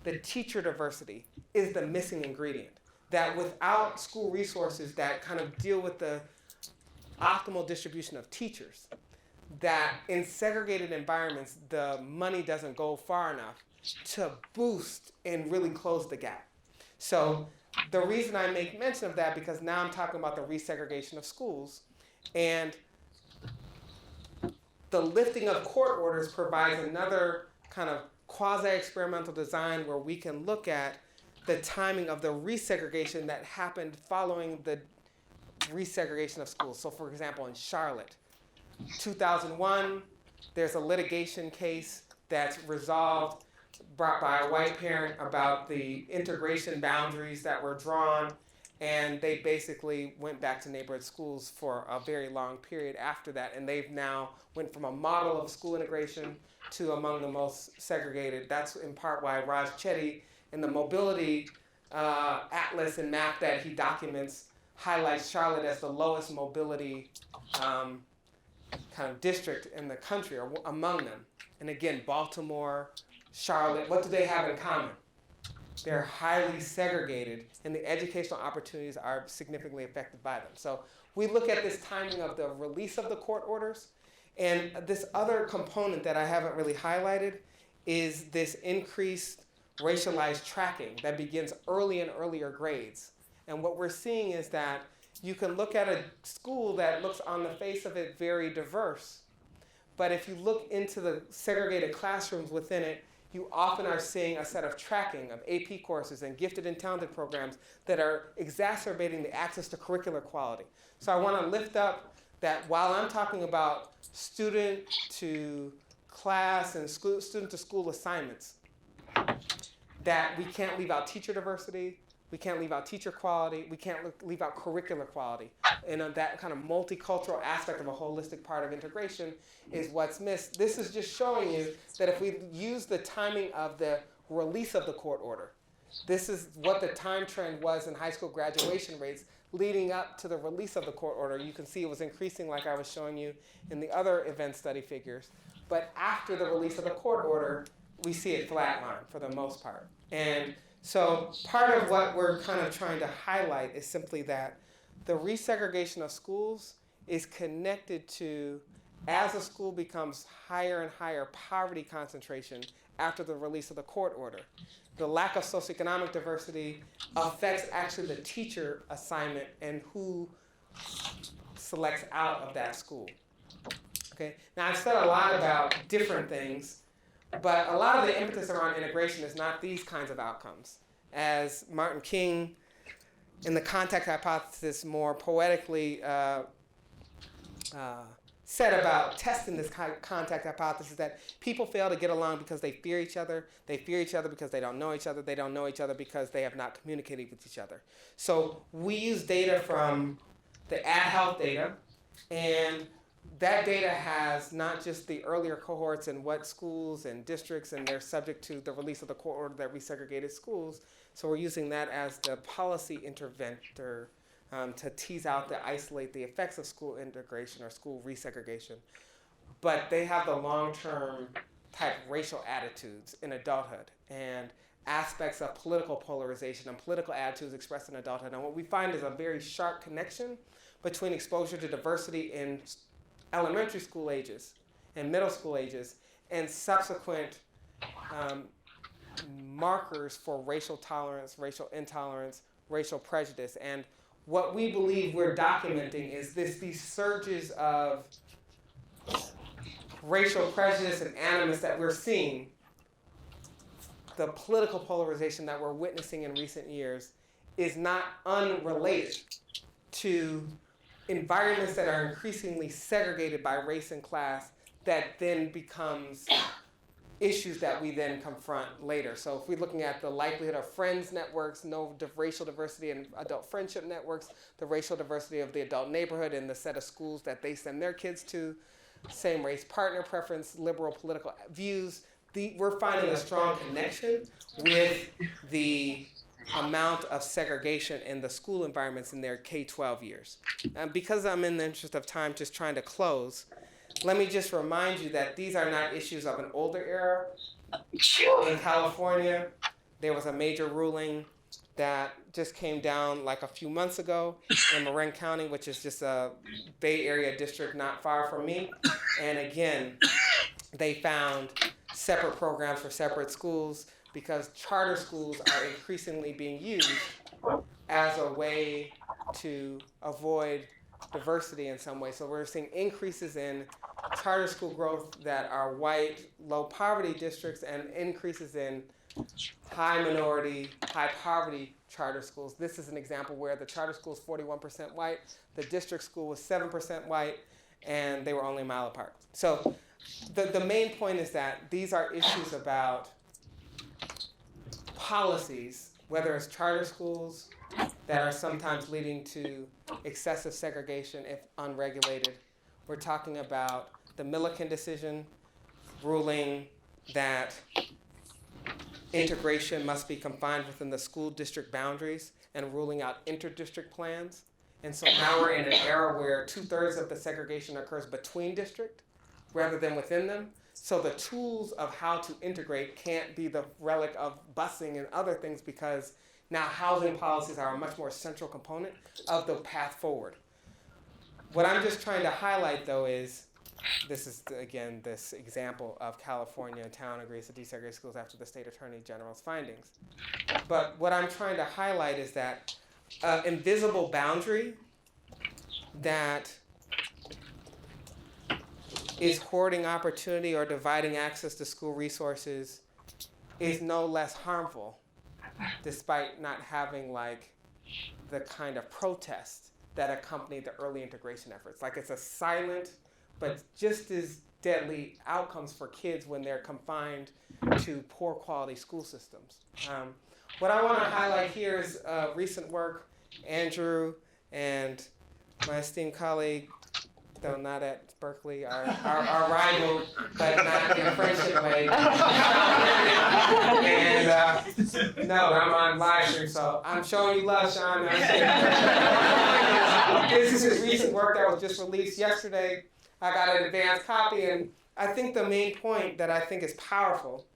the teacher diversity is the missing ingredient. That without school resources that kind of deal with the optimal distribution of teachers, that in segregated environments, the money doesn't go far enough to boost and really close the gap. So the reason I make mention of that, because now I'm talking about the resegregation of schools, and the lifting of court orders provides another kind of quasi-experimental design where we can look at the timing of the resegregation that happened following the resegregation of schools. So for example, in Charlotte, 2001, there's a litigation case that's resolved, brought by a white parent about the integration boundaries that were drawn, and they basically went back to neighborhood schools for a very long period after that, and they've now went from a model of school integration to among the most segregated. That's in part why Raj Chetty in the mobility atlas and map that he documents highlights Charlotte as the lowest mobility kind of district in the country, or among them. And again, Baltimore, Charlotte, what do they have in common? They're highly segregated, and the educational opportunities are significantly affected by them. So we look at this timing of the release of the court orders, and this other component that I haven't really highlighted is this increased racialized tracking that begins early in earlier grades. And what we're seeing is that you can look at a school that looks on the face of it very diverse, but if you look into the segregated classrooms within it, you often are seeing a set of tracking of AP courses and gifted and talented programs that are exacerbating the access to curricular quality. So I want to lift up that while I'm talking about student to class and student to school assignments, that we can't leave out teacher diversity, we can't leave out teacher quality, we can't leave out curricular quality. And that kind of multicultural aspect of a holistic part of integration is what's missed. This is just showing you that if we use the timing of the release of the court order, this is what the time trend was in high school graduation rates leading up to the release of the court order. You can see it was increasing like I was showing you in the other event study figures. But after the release of the court order, we see it flatline for the most part. And so part of what we're kind of trying to highlight is simply that the resegregation of schools is connected to, as a school becomes higher and higher poverty concentration after the release of the court order, the lack of socioeconomic diversity affects actually the teacher assignment and who selects out of that school. Okay. Now I've said a lot about different things, but a lot of the impetus around integration is not these kinds of outcomes. As Martin King, in the contact hypothesis, more poetically said about testing this contact hypothesis, that people fail to get along because they fear each other. They fear each other because they don't know each other. They don't know each other because they have not communicated with each other. So we use data from the AdHealth data, and that data has not just the earlier cohorts and what schools and districts, and they're subject to the release of the court order that resegregated schools. So we're using that as the policy interventor to tease out, to isolate the effects of school integration or school resegregation. But they have the long-term type racial attitudes in adulthood and aspects of political polarization and political attitudes expressed in adulthood. And what we find is a very sharp connection between exposure to diversity in elementary school ages and middle school ages and subsequent markers for racial tolerance, racial intolerance, racial prejudice. And what we believe we're documenting is these surges of racial prejudice and animus that we're seeing, the political polarization that we're witnessing in recent years, is not unrelated to environments that are increasingly segregated by race and class that then becomes issues that we then confront later. So if we're looking at the likelihood of friends networks, racial diversity in adult friendship networks, the racial diversity of the adult neighborhood and the set of schools that they send their kids to, same race partner preference, liberal political views, we're finding a strong connection with the amount of segregation in the school environments in their K-12 years. And because I'm in the interest of time just trying to close, let me just remind you that these are not issues of an older era. In California, there was a major ruling that just came down like a few months ago in Marin County, which is just a Bay Area district not far from me. And again, they found separate programs for separate schools because charter schools are increasingly being used as a way to avoid diversity in some way. So we're seeing increases in charter school growth that are white, low poverty districts, and increases in high minority, high poverty charter schools. This is an example where the charter school is 41% white, the district school was 7% white, and they were only a mile apart. So the main point is that these are issues about policies, whether it's charter schools that are sometimes leading to excessive segregation if unregulated. We're talking about the Milliken decision ruling that integration must be confined within the school district boundaries and ruling out inter-district plans. And so now we're in an era where 2/3 of the segregation occurs between district rather than within them. So the tools of how to integrate can't be the relic of busing and other things because now housing policies are a much more central component of the path forward. What I'm just trying to highlight though is, this is again this example of California, a town agrees to desegregate schools after the state attorney general's findings. But what I'm trying to highlight is that invisible boundary that is hoarding opportunity or dividing access to school resources is no less harmful, despite not having like the kind of protest that accompanied the early integration efforts. Like it's a silent but just as deadly outcomes for kids when they're confined to poor quality school systems. What I want to highlight here is recent work Andrew and my esteemed colleague, though not at Berkeley, our rival, but not in a friendship way. And no, I'm on live stream, so I'm showing you love, Sean. This is his recent work that was just released yesterday. I got an advanced copy, and I think the main point that I think is powerful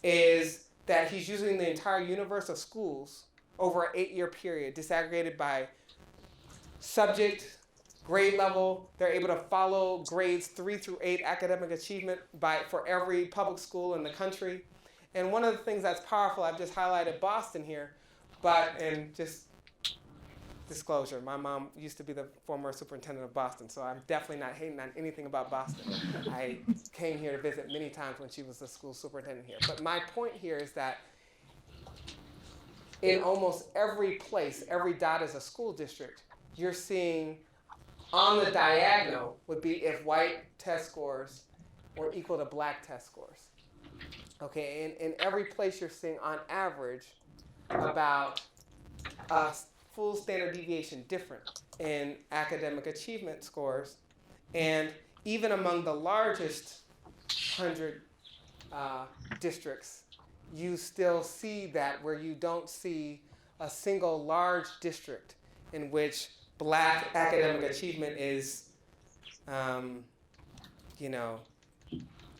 is that he's using the entire universe of schools over an 8-year period, disaggregated by subject, grade level. They're able to follow grades 3 through 8 academic achievement for every public school in the country. And one of the things that's powerful, I've just highlighted Boston here, and just disclosure, my mom used to be the former superintendent of Boston, so I'm definitely not hating on anything about Boston. I came here to visit many times when she was the school superintendent here. But my point here is that in almost every place, every dot is a school district, you're seeing on the diagonal would be if white test scores were equal to black test scores. Okay, in every place you're seeing on average about a full standard deviation different in academic achievement scores. And even among the largest 100 districts, you still see that where you don't see a single large district in which Black academic achievement is,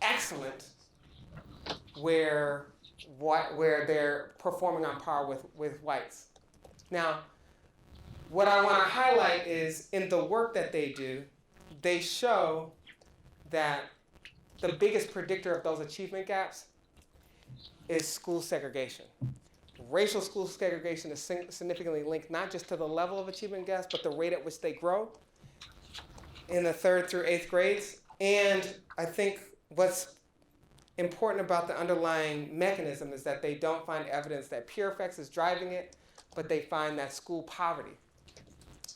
excellent, where they're performing on par with whites. Now, what I want to highlight is in the work that they do, they show that the biggest predictor of those achievement gaps is school segregation. Racial school segregation is significantly linked not just to the level of achievement gaps, but the rate at which they grow in the 3rd through 8th grades. And I think what's important about the underlying mechanism is that they don't find evidence that peer effects is driving it, but they find that school poverty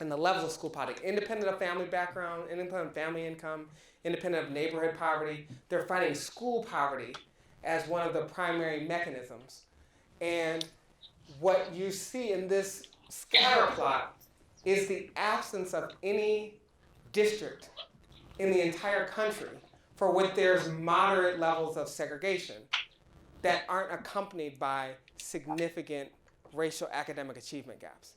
and the levels of school poverty, independent of family background, independent of family income, independent of neighborhood poverty, they're finding school poverty as one of the primary mechanisms. And what you see in this scatter plot is the absence of any district in the entire country for which there's moderate levels of segregation that aren't accompanied by significant racial academic achievement gaps.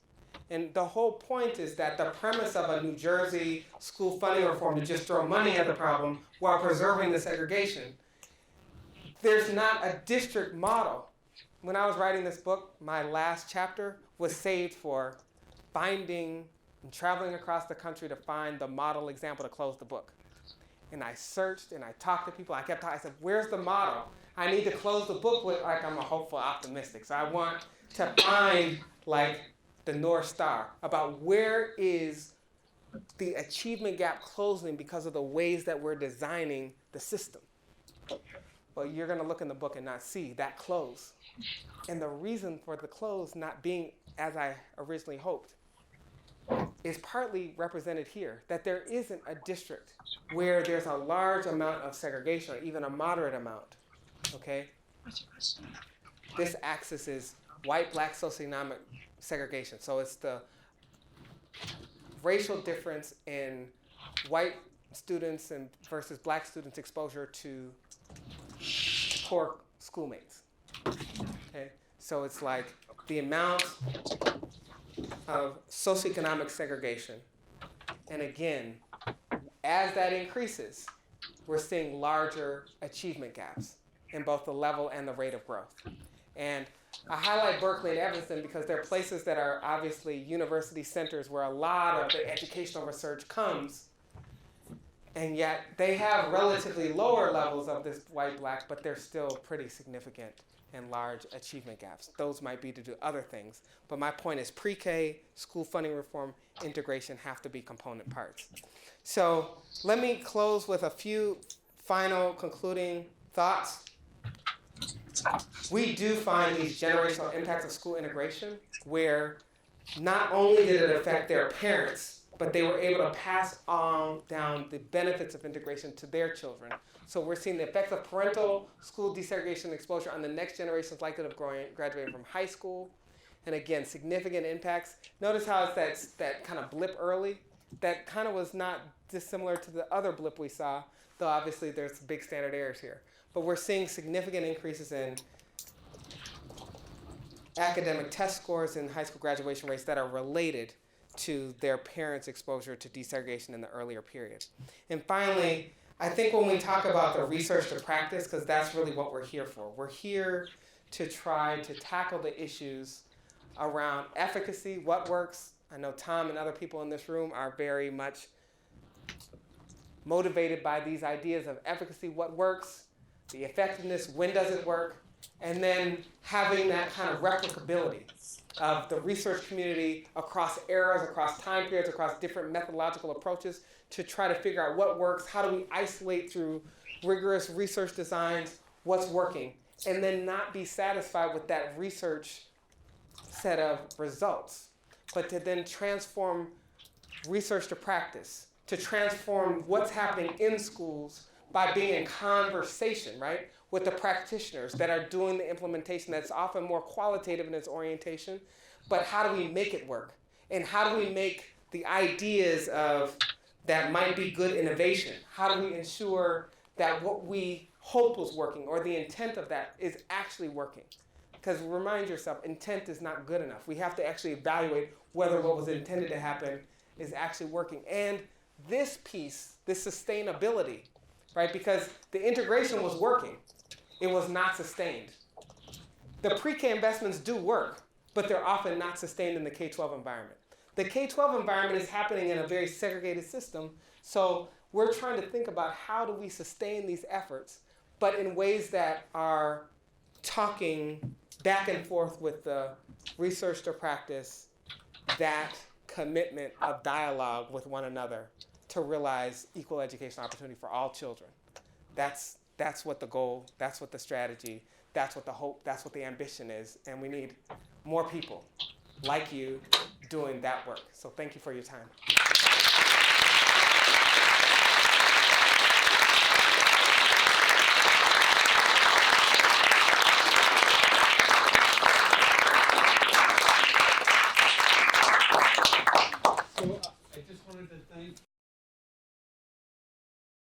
And the whole point is that the premise of a New Jersey school funding reform to just throw money at the problem while preserving the segregation, there's not a district model. When I was writing this book, my last chapter was saved for finding and traveling across the country to find the model example to close the book. And I searched and I talked to people. I said, where's the model? I need to close the book with, I'm a hopeful optimistic. So I want to find the North Star about where is the achievement gap closing because of the ways that we're designing the system. Well, you're going to look in the book and not see that close. And the reason for the close not being as I originally hoped is partly represented here, that there isn't a district where there's a large amount of segregation, or even a moderate amount, okay? This axis is white-black socioeconomic segregation. So it's the racial difference in white students and versus black students' exposure to poor schoolmates. Okay, so it's like the amount of socioeconomic segregation. And again, as that increases, we're seeing larger achievement gaps in both the level and the rate of growth. And I highlight Berkeley and Evanston because they're places that are obviously university centers where a lot of the educational research comes, and yet they have relatively lower levels of this white-black, but they're still pretty significant and large achievement gaps. Those might be to do other things, but my point is pre-K, school funding reform, integration have to be component parts. So let me close with a few final concluding thoughts. We do find these generational impacts of school integration where not only did it affect their parents, but they were able to pass on down the benefits of integration to their children. So we're seeing the effects of parental school desegregation and exposure on the next generation's likelihood of graduating from high school. And again, significant impacts. Notice how it's that kind of blip early. That kind of was not dissimilar to the other blip we saw, though obviously there's big standard errors here. But we're seeing significant increases in academic test scores and high school graduation rates that are related to their parents' exposure to desegregation in the earlier period. And finally, I think when we talk about the research to practice, because that's really what we're here for. We're here to try to tackle the issues around efficacy, what works. I know Tom and other people in this room are very much motivated by these ideas of efficacy, what works, the effectiveness, when does it work, and then having that kind of replicability of the research community across eras, across time periods, across different methodological approaches to try to figure out what works, how do we isolate through rigorous research designs what's working, and then not be satisfied with that research set of results, but to then transform research to practice, to transform what's happening in schools by being in conversation, right, with the practitioners that are doing the implementation that's often more qualitative in its orientation, but how do we make it work? And how do we make the ideas of that might be good innovation? How do we ensure that what we hoped was working or the intent of that is actually working? Because remind yourself, intent is not good enough. We have to actually evaluate whether what was intended to happen is actually working. And this piece, this sustainability, right? Because the integration was working, it was not sustained. The pre-K investments do work, but they're often not sustained in the K-12 environment. The K-12 environment is happening in a very segregated system, so we're trying to think about how do we sustain these efforts, but in ways that are talking back and forth with the research to practice, that commitment of dialogue with one another to realize equal educational opportunity for all children. That's what the goal, that's what the strategy, that's what the hope, that's what the ambition is, and we need more people like you doing that work. So thank you for your time.